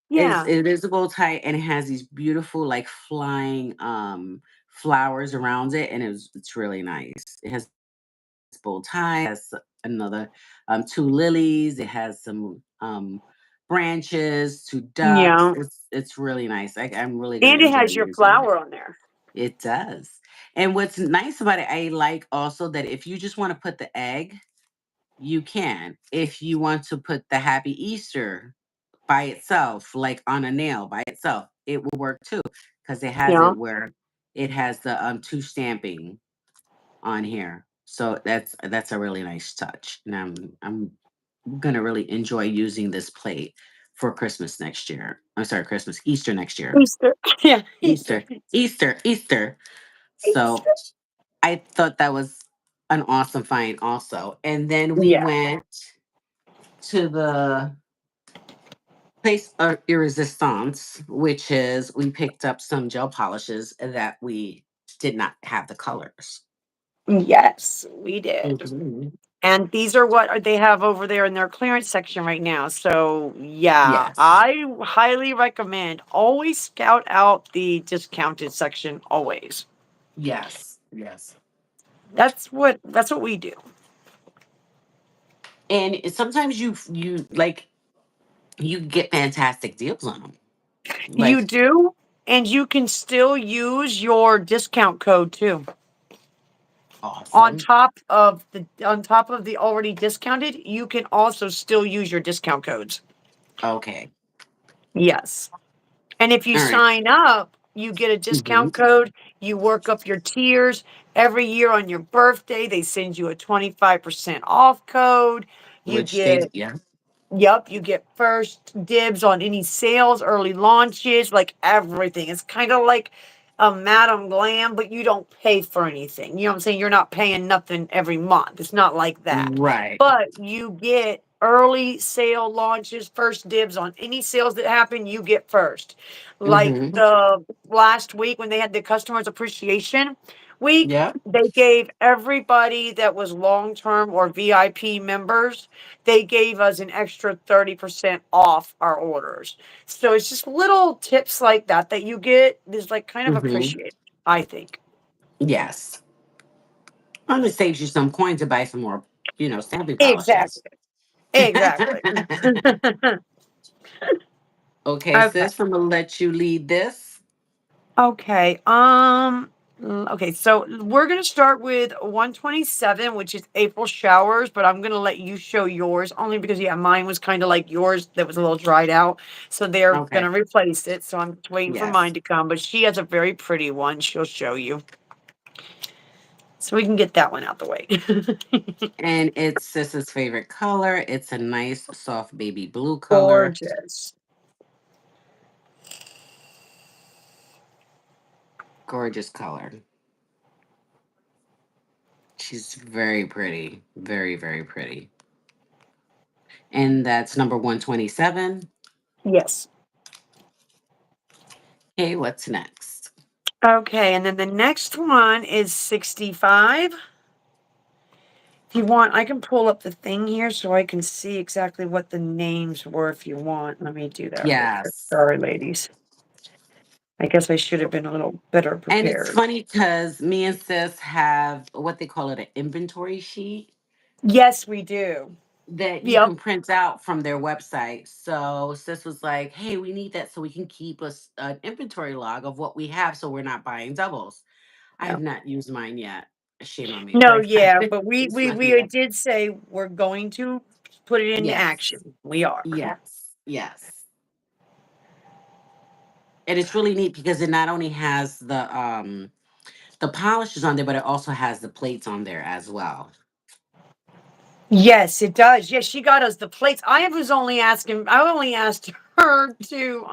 Yeah. It is a bow tie, and it has these beautiful like flying flowers around it, and it's really nice. It has bow tie, it has another two lilies, it has some branches, two ducks. Yeah. It's really nice. I'm really gonna And it enjoy has your using it. flower on there. It does. And what's nice about it, I like also that if you just want to put the egg, you can. If you want to put the Happy Easter by itself, like on a nail by itself, it will work too. Because it has Yeah. it where it has the two stamping on here. So that's a really nice touch. And I'm gonna really enjoy using this plate for Christmas next year. I'm sorry, Christmas, Easter next year. Easter. Yeah. Easter. Easter, Easter, Easter. So Easter. I thought that was an awesome find also. And then we Yeah. went to the place of irresistance, which is we picked up some gel polishes that we did not have the colors. Yes, we did. Mhm. And these are what they have over there in their clearance section right now. So, yeah, Yes. I highly recommend always scout out the discounted section always. Yes. Yes. That's what we do. And sometimes you like you get fantastic deals on them. You Like do, and you can still use your discount code too. awesome. On top of the already discounted, you can also still use your discount codes. Okay. Yes. And if you All right. sign up, you get a Mhm. discount code, you work up your tiers. Every year on your birthday, they send you a 25% off code. You Which they get yeah. Yep, you get first dibs on any sales, early launches, like everything. It's kind of like a Madam Glam, but you don't pay for anything. You know what I'm saying? You're not paying nothing every month. It's not like that. Right. But you get early sale launches, first dibs on any sales that happen, you get first. Like Mhm. the last week when they had the customers appreciation week, Yeah. they gave everybody that was long term or VIP members, they gave us an extra 30% off our orders. So it's just little tips like that that you get is like kind of Mhm. appreciated, I think. Yes. Well, it saves you some coins to buy some more, stamping polishes. Exactly. Exactly. Okay, Okay. sis, I'm gonna let you lead this. Okay. Okay, so we're gonna start with 127, which is April showers, but I'm gonna let you show yours only because yeah, mine was kind of like yours that was a little dried out. So they're Okay. gonna replace it. So I'm just waiting for mine Yes. to come. But she has a very pretty one. She'll show you. So we can get that one out the way. And it's sis's favorite color. It's a nice, soft baby blue color. Gorgeous. Gorgeous color. She's very pretty. Very, very pretty. And that's number 127. Yes. Okay, what's next? Okay, and then the next one is 65. If you want, I can pull up the thing here so I can see exactly what the names were if you want. Let me do that real quick. Yes. Sorry, ladies. I guess I should have been a little better And it's prepared. funny because me and sis have what they call it an inventory sheet Yes, we do. that you Yep. can print out from their website. So sis was like, "Hey, we need that so we can keep us an inventory log of what we have, so we're not buying doubles." I have Yep. not used mine yet. Shame on me, but No, I yeah, haven't but we used we mine we yet. did say we're going to put it into Yes, action. We are. yes, yes. And it's really neat because it not only has the polishes on there, but it also has the plates on there as well. Yes, it does. Yes, she got us the plates. I only asked her to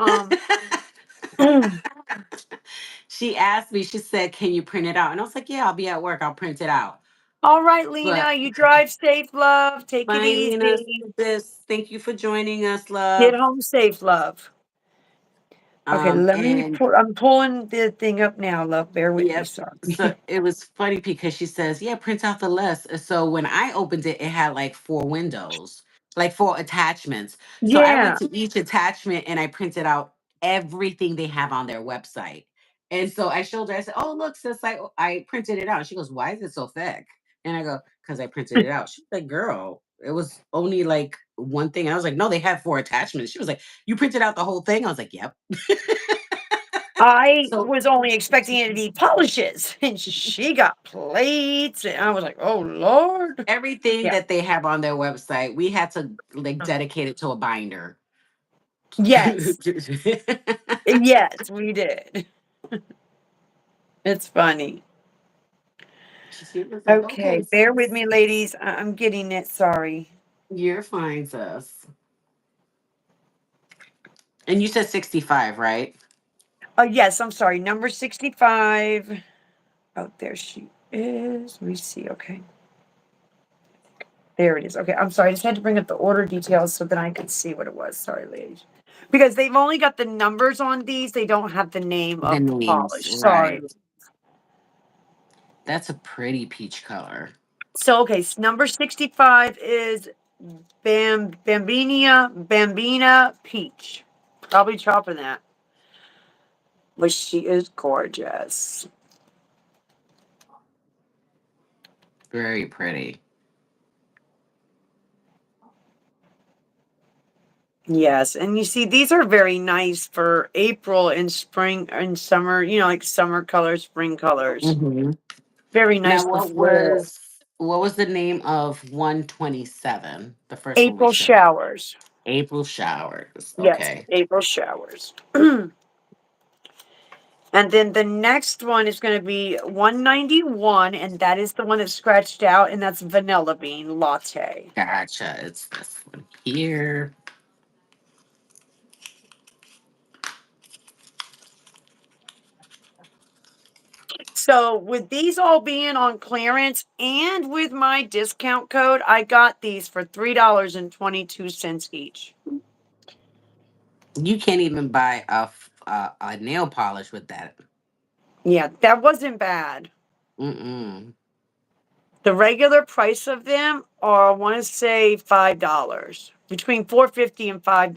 She asked me, she said, "Can you print it out?" And I was like, "Yeah, I'll be at work. I'll print it out." All right, But Lena, you drive safe, love. Take it bye, Lena. easy. This. Thank you for joining us, Get love. home safe, love. Okay, let me And pull. I'm pulling the thing up now, love. Bear with me, yep. So sorry. it was funny because she says, "Yeah, print out the list." So when I opened it, it had like four windows, like four attachments. So I went Yeah. to each attachment and I printed out everything they have on their website. And so I showed her. I said, "Oh, look, sis, I printed it out." She goes, "Why is it so thick?" And I go, "Because I printed it out." She's like, "Girl, it was only like one thing." And I was like, "No, they had four attachments." She was like, "You printed out the whole thing?" I was like, "Yep." I So was only expecting it to be polishes, and she got plates, and I was like, "Oh Lord." everything Yeah. that they have on their website, we had to like dedicate it to a binder. Yes. Yes, we did. It's funny. She was like, okay, Okay, bear with sis, me, ladies. I'm getting it. Sorry. you're fine, sis. And you said 65, right? Oh, yes, I'm sorry. Number 65. Oh, there she is. Let me see. Okay. There it is. Okay, I'm sorry. I just had to bring up the order details so that I could see what it was. Sorry, ladies. Because they've only got the numbers on these. They don't have the name The of the names, polish. Sorry. right. That's a pretty peach color. So, okay, number 65 is Bambina Peach. Probably chopping that. But she is gorgeous. Very pretty. Yes, and you see, these are very nice for April and spring and summer, like summer colors, spring colors. Hmm. Very Now, nice, the floral. what was the name of 127? The first one we April showed. showers. April showers. Yes, Okay. April showers. And then the next one is going to be 191, and that is the one that's scratched out, and that's vanilla bean latte. Gotcha. It's this one here. So, with these all being on clearance and with my discount code, I got these for $3.22 each. You can't even buy a nail polish with that. Yeah, that wasn't bad. Mm-mm. The regular price of them are, I want to say, $5. Between 4.50 and $5.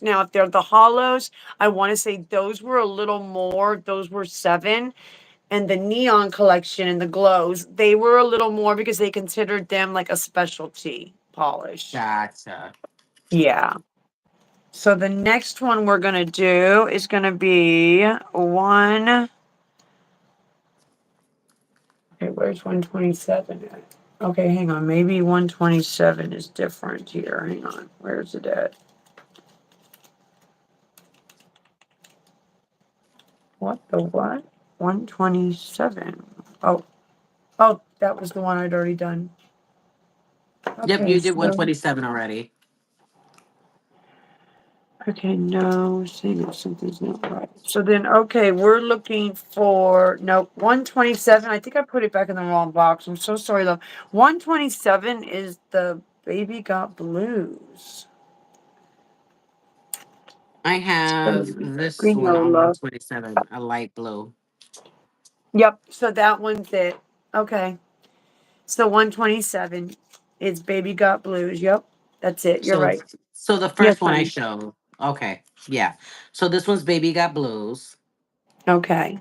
Now, if they're the hollows, I want to say those were a little more. Those were 7. And the neon collection and the glows, they were a little more because they considered them like a specialty polish. Gotcha. Yeah. So the next one we're gonna do is gonna be one. Okay, where's 127 at? Okay, hang on. Maybe 127 is different here. Hang on. Where's it at? What the what? 127. Oh, oh, that was the one I'd already done. Yep, Okay, you did so 127 already. okay, no, saying if something's not right. So then, okay, we're looking for no 127. I think I put it back in the wrong box. I'm so sorry, though. 127 is the Baby Got Blues. I have this one on Granola. 127, a light blue. Yep. So that one's it. Okay. So 127 is Baby Got Blues. Yep. That's it. You're So right. so the Yes, first one I honey. showed. Okay. Yeah. So this one's Baby Got Blues. Okay.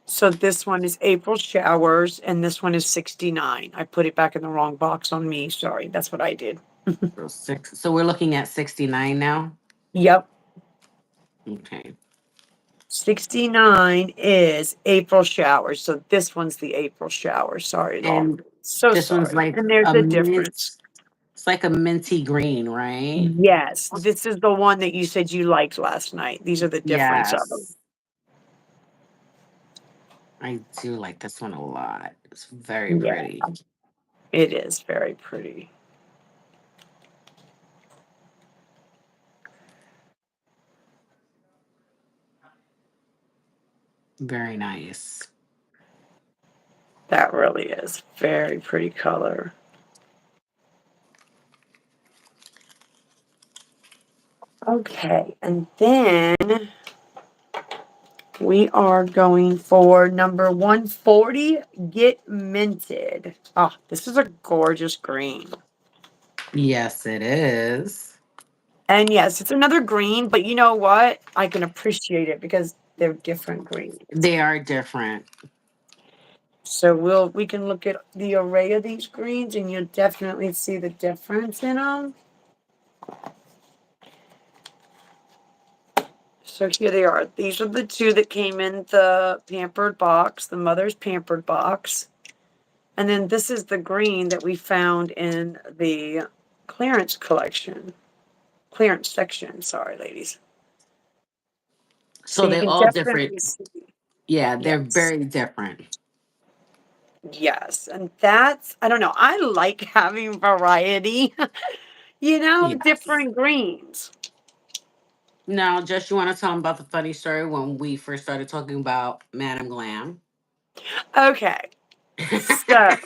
So this one is April showers, and this one is 69. I put it back in the wrong box on me. Sorry. That's what I did. So we're looking at 69 now. Yep. Okay. 69 is April showers. So this one's the April shower. Sorry, doll. And So this one's sorry. like And there's a a mint. difference. It's like a minty green, right? Yes. This is the one that you said you liked last night. These are the difference of them. Yes. I do like this one a lot. It's very Yeah. pretty. It is very pretty. Very nice. That really is very pretty color. Okay, and then we are going for number 140, Get Minted. Oh, this is a gorgeous green. Yes, it is. And yes, it's another green, but you know what? I can appreciate it because they're different greens. They are different. So we can look at the array of these greens and you'll definitely see the difference in them. So here they are. These are the two that came in the pampered box, the mother's pampered box. And then this is the green that we found in the clearance collection. Clearance section, sorry, ladies. So So you they're can all different. definitely see. Yeah, they're Yes. very different. Yes. And that's, I don't know, I like having variety, Yes. different greens. Now, just you want to tell them about the funny story when we first started talking about Madame Glam? Okay. So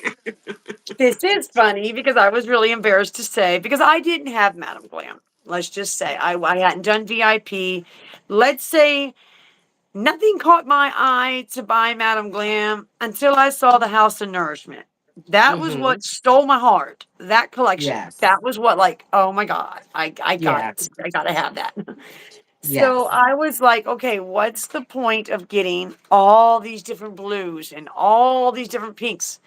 this is funny because I was really embarrassed to say, because I didn't have Madam Glam. Let's just say I hadn't done VIP. Let's say nothing caught my eye to buy Madam Glam until I saw the House of Nourishment. That was Mm-hmm. what stole my heart. That collection. Yes. That was what, like, oh my God, I got Yeah. it. I gotta have that. So Yes. I was like, okay, what's the point of getting all these different blues and all these different pinks?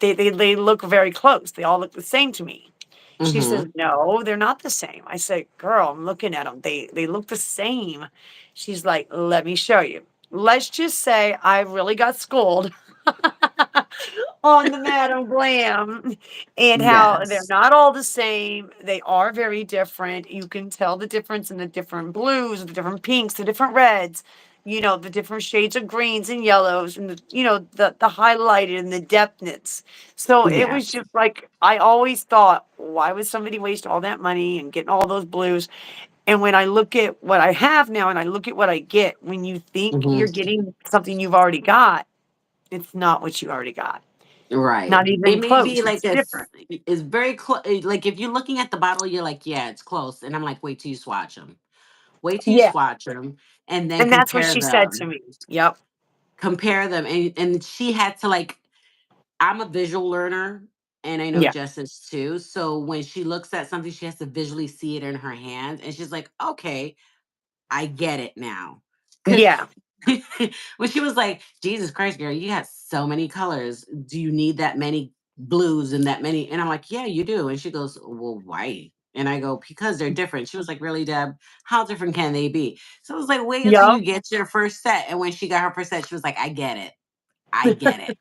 They look very close. They all look the same to me. She says, Mm-hmm. "No, they're not the same." I said, "Girl, I'm looking at them. They look the same." She's like, "Let me show you." Let's just say I really got schooled on the Madam Glam and how they're Yes. not all the same. They are very different. You can tell the difference in the different blues, the different pinks, the different reds, the different shades of greens and yellows and the highlighted and the depthness. So it was Yes. just like I always thought, why would somebody waste all that money and getting all those blues? And when I look at what I have now and I look at what I get, when you think you're Mm-hmm. getting something you've already got, it's not what you already got. Right. Not It even may be close. like It's this. different. It's very close. Like if you're looking at the bottle, you're like, yeah, it's close. And I'm like, wait till you swatch them. Wait till you Yeah. swatch them, and then And that's what she said to me. Yep. compare them, and she had to like. I'm a visual learner, and I know Yeah. Jess is too. So when she looks at something, she has to visually see it in her hand, and she's like, okay, I get it now. Because Yeah. when she was like, Jesus Christ, girl, you got so many colors. Do you need that many blues and that many? And I'm like, yeah, you do. And she goes, well, why? And I go, because they're different. She was like, really, Deb? How different can they be? So I was like, wait until Yep. you get your first set. And when she got her first set, she was like, I get it. I get it.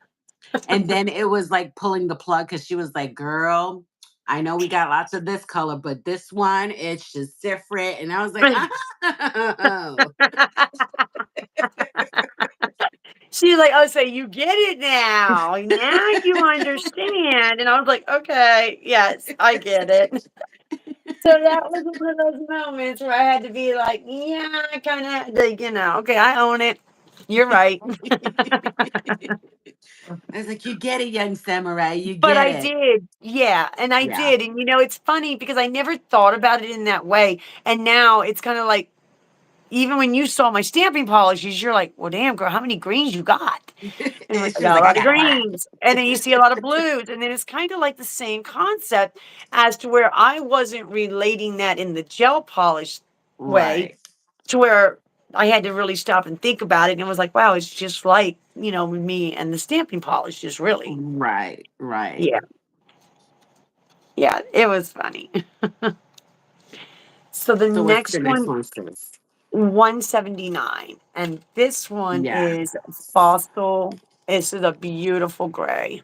And then it was like pulling the plug because she was like, girl, I know we got lots of this color, but this one, it's just different. And I was like, oh. She's like, "Oh, so you get it now. Now you understand." And I was like, "Okay, yes, I get it." So that was one of those moments where I had to be like, "Yeah, I kinda like, okay, I own it. You're right." I was like, you get it, young samurai. You But get I it. did. Yeah, and I Yeah. did, and, it's funny because I never thought about it in that way, and now it's kinda like, even when you saw my stamping polishes, you're like, "Well, damn, girl, how many greens you got?" And I'm like, "I She was got a like, I lot of got a lot. greens." And then you see a lot of blues, and then it's kinda like the same concept as to where I wasn't relating that in the gel polish way Right. to where I had to really stop and think about it, and it was like, wow, it's just like, me and the stamping polishes, really. Right. Right. Yeah, yeah, it was funny. So the So what's the next next one, one, sis? 179, and this one is Yes. fossil. This is a beautiful gray.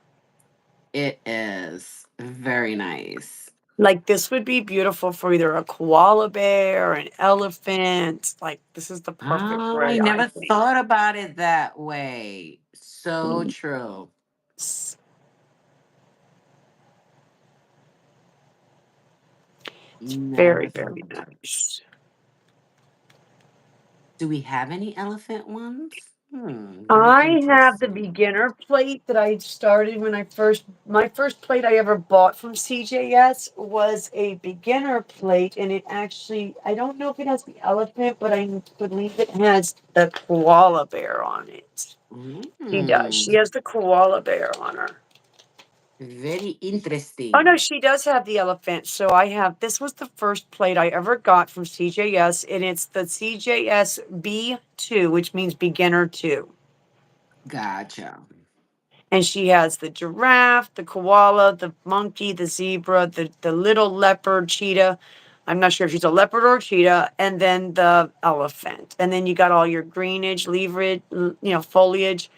It is very nice. Like, this would be beautiful for either a koala bear, an elephant. Like, this is the perfect Oh, I gray, I never think. thought about it that way. So Mm, true. It's Never very, thought very about it. nice. Do we have any elephant ones? Very I have the interesting. beginner plate that I started when I first my first plate I ever bought from CJS was a beginner plate, and it actually I don't know if it has the elephant, but I believe it has the koala bear on it. She does. She Mm, has the koala bear on her. very Oh no, interesting. she does have the elephant. So I have this was the first plate I ever got from CJS, and it's the CJS B2, which means beginner 2. Gotcha. And she has the giraffe, the koala, the monkey, the zebra, the little leopard, cheetah. I'm not sure if she's a leopard or a cheetah, and then the elephant. And then you got all your greenage, leafage, foliage,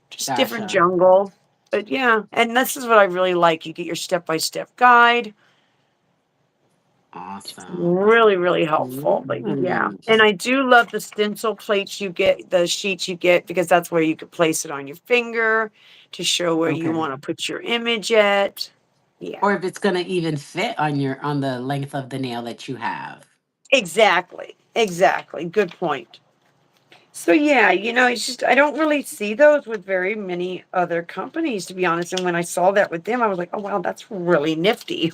just different Gotcha. jungle. But yeah, and this is what I really like. You get your step by step guide. Awesome. Really, really helpful. But yeah. Mm, And I do love the stencil plates you get, the sheets you get, because that's where you could place it on your finger to show where you okay. want to put your image at. Yeah. Or if it's gonna even fit on your on the length of the nail that you have. Exactly. Exactly. Good point. So yeah, it's just I don't really see those with very many other companies, to be honest. And when I saw that with them, I was like, oh wow, that's really nifty.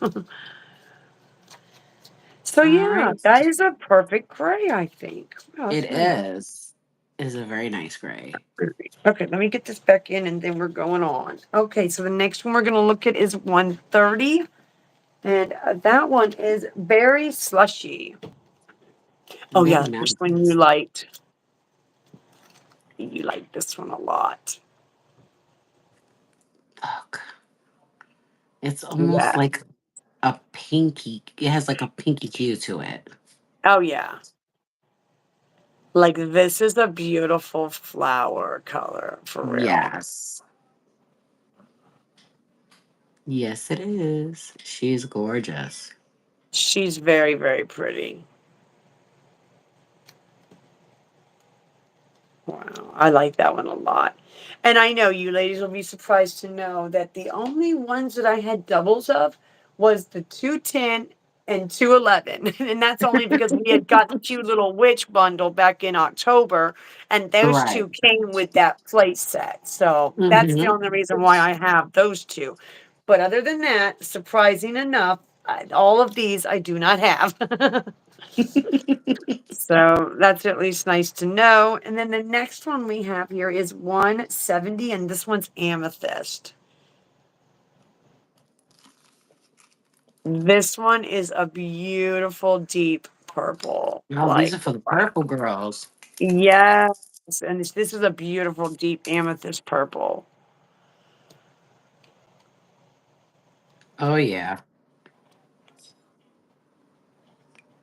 So All yeah, right. that is a perfect gray, I think. Wow, It that's really is. Is a very nice gray. okay, let me get this back in and then we're going on. Okay, so the next one we're going to look at is 130. And that one is berry slushy. Oh, Very yeah, this one you nice. liked. You liked this one a lot. Look, it's Yeah. almost like a pinky. It has like a pinky hue to it. Oh, yeah. Like this is a beautiful flower color for real. Yes. Yes, it is. She's gorgeous. She's very, very pretty. Wow, I like that one a lot. And I know you ladies will be surprised to know that the only ones that I had doubles of was the 210 and 211. And that's only because we had got the cute little witch bundle back in October, and those Right. two came with that plate set. So that's the Mm-hmm. only reason why I have those two. But other than that, surprising enough, all of these I do not have. So that's at least nice to know. And then the next one we have here is 170, and this one's amethyst. This one is a beautiful deep purple. Oh, these Like, are for the wow. purple girls. Yes. And this is a beautiful deep amethyst purple. Oh yeah,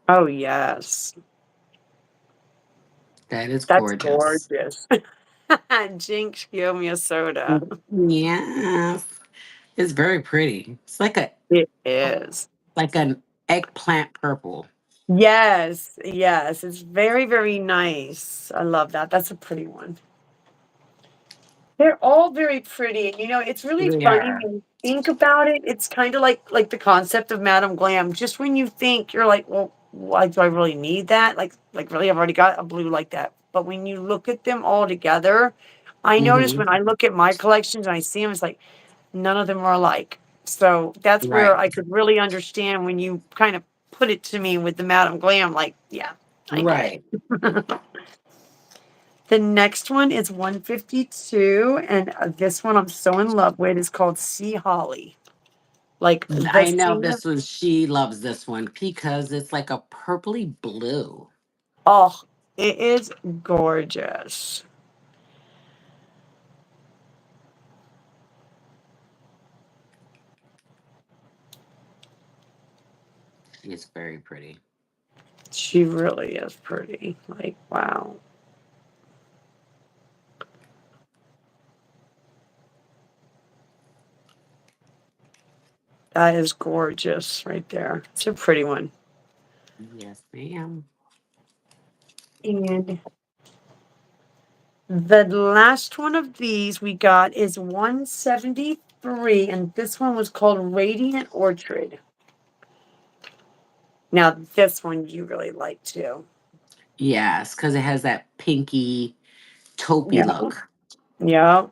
Oh, yes. that is That's gorgeous. gorgeous. Jinx, give me a soda. Yes, it's very pretty. It's It is. like an eggplant purple. Yes, yes. It's very, very nice. I love that. That's a pretty one. They're all very pretty, and it's really They funny are. when you think about it. It's kind of like the concept of Madame Glam. Just when you think you're like, well, why do I really need that? Like really, I've already got a blue like that. But when you look at them all together, I notice Hmm. when I look at my collections and I see them, it's like none of them are alike. So that's where Right. I could really understand when you kind of put it to me with the Madame Glam. Like, yeah, I get Right. it. The next one is 152, and this one I'm so in love with is called Sea Holly. Like the I know sea. this one. She loves this one because it's like a purpley blue. Oh, it is gorgeous. It's very pretty. She really is pretty. Like, wow. That is gorgeous right there. It's a pretty one. Yes, ma'am. And the last one of these we got is 173, and this one was called Radiant Orchard. Now, this one you really like too. Yes, because it has that pinky. taupey Yeah. look. Yeah.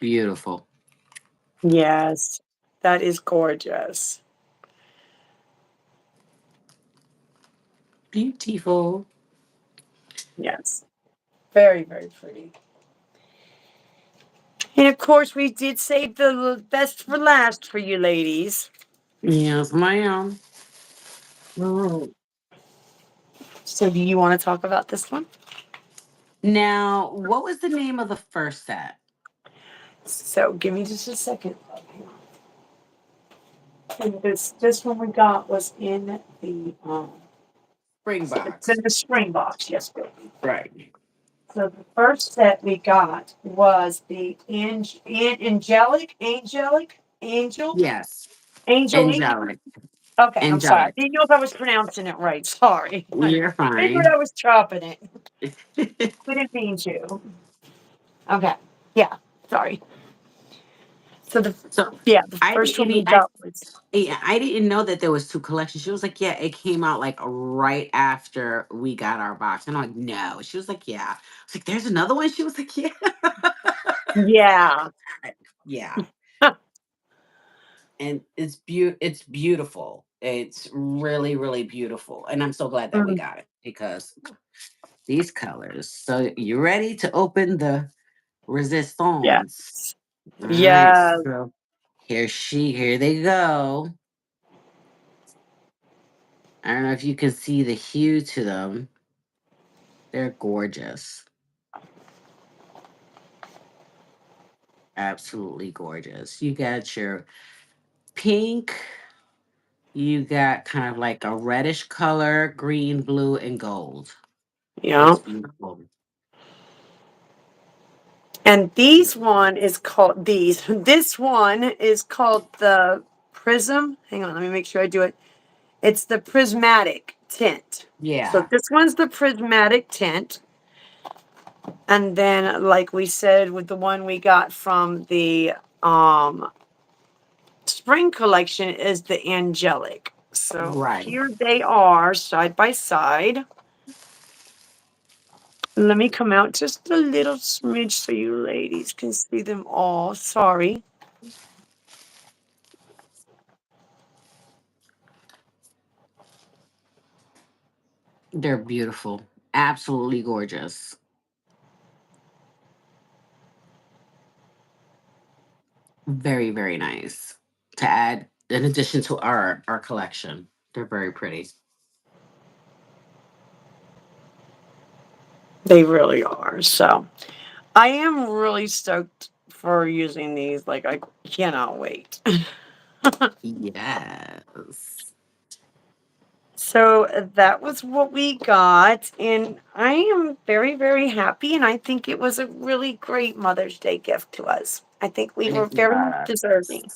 Beautiful. Yes. That is gorgeous. Beautiful. Yes. Very, very pretty. And of course, we did save the best for last for you ladies. Yes, ma'am. Mm. So, do you want to talk about this one? Now, what was the name of the first set? So, give me just a second. And this one we got was in the Spring it's in box. the spring box. Yes, baby. Right. So the first set we got was the Yes. angel ink. Angelic. Okay, I'm sorry. I Angelic. didn't know if I was pronouncing it right. Sorry. I You're figured fine. I was chopping it. Didn't mean to. Okay. Yeah. Sorry. So So the I first one we didn't. I got was yeah, I didn't know that there was two collections. She was like, "Yeah, it came out like right after we got our box." And I'm like, "No." She was like, "Yeah." I was like, "There's another one." She was like, "Yeah." yeah. Yeah, and it's beautiful. It's really really beautiful, and I'm so glad that we Mm, got it because these colors. So you ready to open the yeah. resistance? All right. Yeah. So here they go. I don't know if you can see the hue to them. They're gorgeous. Absolutely gorgeous. You got your pink, you got kind of like a reddish color, green, blue, and gold. Yeah. It's beautiful. And these one is called these. This one is called the Prism. Hang on, let me make sure I do it. It's the prismatic tint. So Yeah, this one's the prismatic tint. And then, like we said, with the one we got from the um, spring collection is the angelic. So right. here they are side by side. Let me come out just a little smidge so you ladies can see them all. Sorry. They're beautiful. Absolutely gorgeous. Very, very nice to add in addition to our collection. They're very pretty. They really are. So I am really stoked for using these. Like, I cannot wait. Yes. So that was what we got. And I am very, very happy. And I think it was a really great Mother's Day gift to us. I think we were It very was. deserving.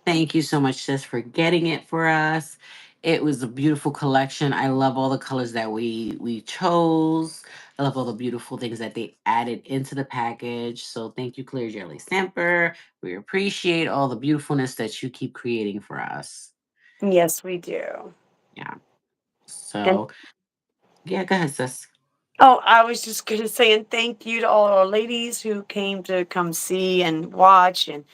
Thank you so much, sis, for getting it for us. It was a beautiful collection. I love all the colors that we chose. I love all the beautiful things that they added into the package. So thank you, Clear Jelly Stamper. We appreciate all the beautifulness that you keep creating for us. Yes, we do. Yeah. And So yeah, go ahead, sis. oh, I was just going to say, and thank you to all our ladies who came to come see and watch and,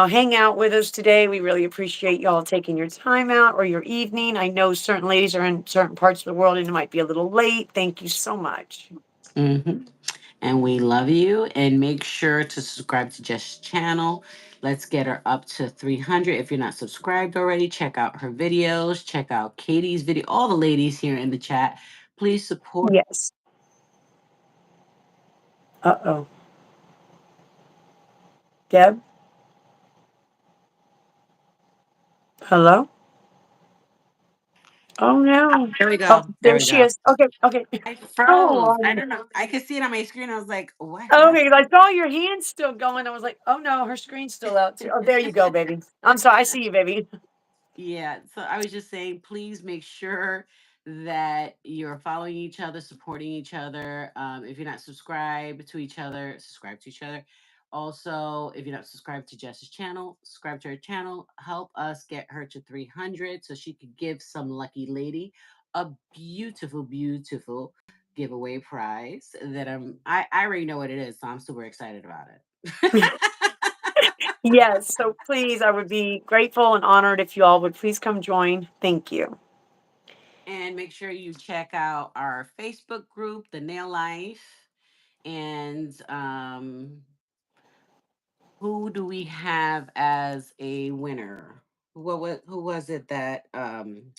hang out with us today. We really appreciate y'all taking your time out or your evening. I know certain ladies are in certain parts of the world and it might be a little late. Thank you so much. Hmm. And we love you. And make sure to subscribe to Jess' channel. Let's get her up to 300. If you're not subscribed already, check out her videos. Check out Katie's video. All the ladies here in the chat. Please support. Yes. Uh oh. Deb? Hello? Oh no. There we Oh, go. There there we she go. is. Okay, okay. I Oh, froze. I don't know. I could see it on my screen. I was like, what okay. happened? I saw your hand still going. I was like, oh no, her screen's still out too. Oh, there you go, baby. I'm sorry. I see you, baby. Yeah, so I was just saying, please make sure that you're following each other, supporting each other. If you're not subscribed to each other, subscribe to each other. Also, if you're not subscribed to Jess's channel, subscribe to her channel. Help us get her to 300 so she could give some lucky lady a beautiful, beautiful giveaway prize that I already know what it is, so I'm super excited about it. Yes, so please, I would be grateful and honored if you all would please come join. Thank you. And make sure you check out our Facebook group, The Nail Life. And who do we have as a winner? Who was it that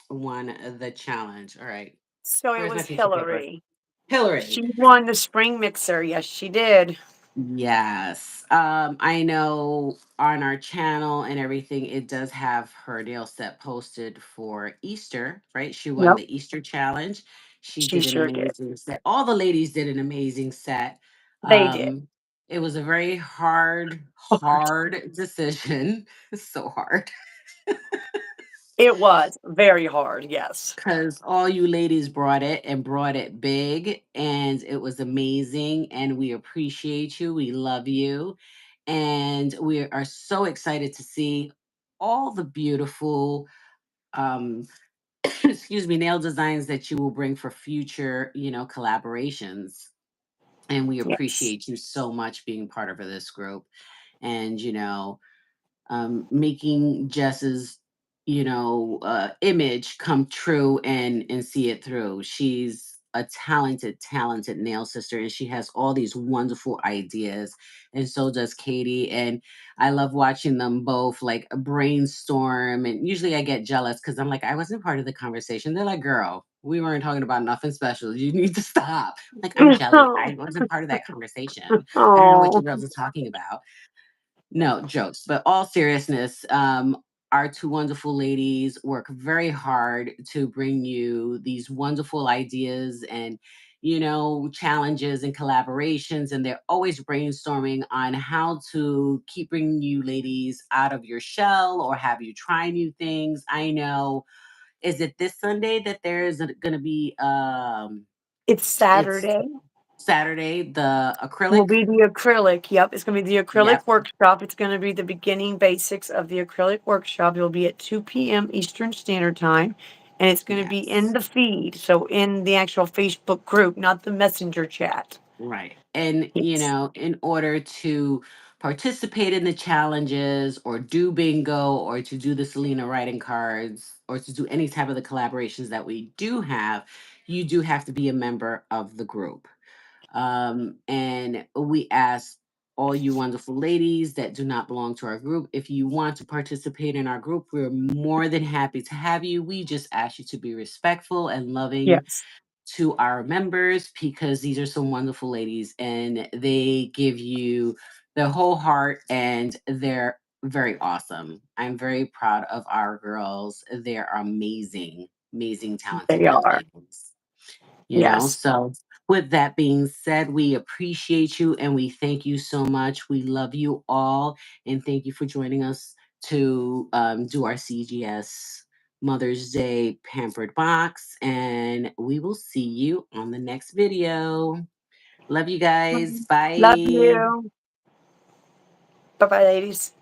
won the challenge? All right. So it Where's my was piece of paper? Hillary. Hillary. She won the spring mixer. Yes, she did. Yes. I know on our channel and everything, it does have her nail set posted for Easter, right? She won Yep, the Easter challenge. She she did an sure did. amazing set. All the ladies did an amazing set. They did. It was a very hard, Hard. hard decision. So hard. It was very hard. Yes. Because all you ladies brought it and brought it big, and it was amazing. And we appreciate you. We love you. And we are so excited to see all the beautiful, um, excuse me, nail designs that you will bring for future, collaborations. And we Yes. appreciate you so much being part of this group. And, making Jess's image come true and see it through. She's a talented nail sister, and she has all these wonderful ideas, and so does Katie. And I love watching them both like brainstorm. And usually I get jealous because I'm like, I wasn't part of the conversation. They're like, girl, we weren't talking about nothing special. You need to stop. Like, I'm jelly. I wasn't part of that conversation. I don't know what you Oh, girls are talking about. No, jokes, but all seriousness, our two wonderful ladies work very hard to bring you these wonderful ideas and, challenges and collaborations. And they're always brainstorming on how to keep bringing you ladies out of your shell or have you try new things. I know. Is it this Sunday that there's going to be, it's it's Saturday. Saturday, the Will acrylic? be the acrylic. Yep, it's going to be the acrylic Yep. workshop. It's going to be the beginning basics of the acrylic workshop. It'll be at 2 p.m. Eastern Standard Time, and it's going to be in Yes. the feed, so in the actual Facebook group, not the messenger chat. Right. And, Yes. in order to participate in the challenges or do bingo or to do the Selena writing cards or to do any type of the collaborations that we do have, you do have to be a member of the group. And we ask all you wonderful ladies that do not belong to our group, if you want to participate in our group, we're more than happy to have you. We just ask you to be respectful and loving Yes. to our members because these are some wonderful ladies and they give you their whole heart and they're very awesome. I'm very proud of our girls. They're amazing, amazing, talented They young are. ladies. Yes. So with that being said, we appreciate you and we thank you so much. We love you all and thank you for joining us to do our CGS Mother's Day pampered box. And we will see you on the next video. Love you guys. Love Bye. you. Bye bye, ladies.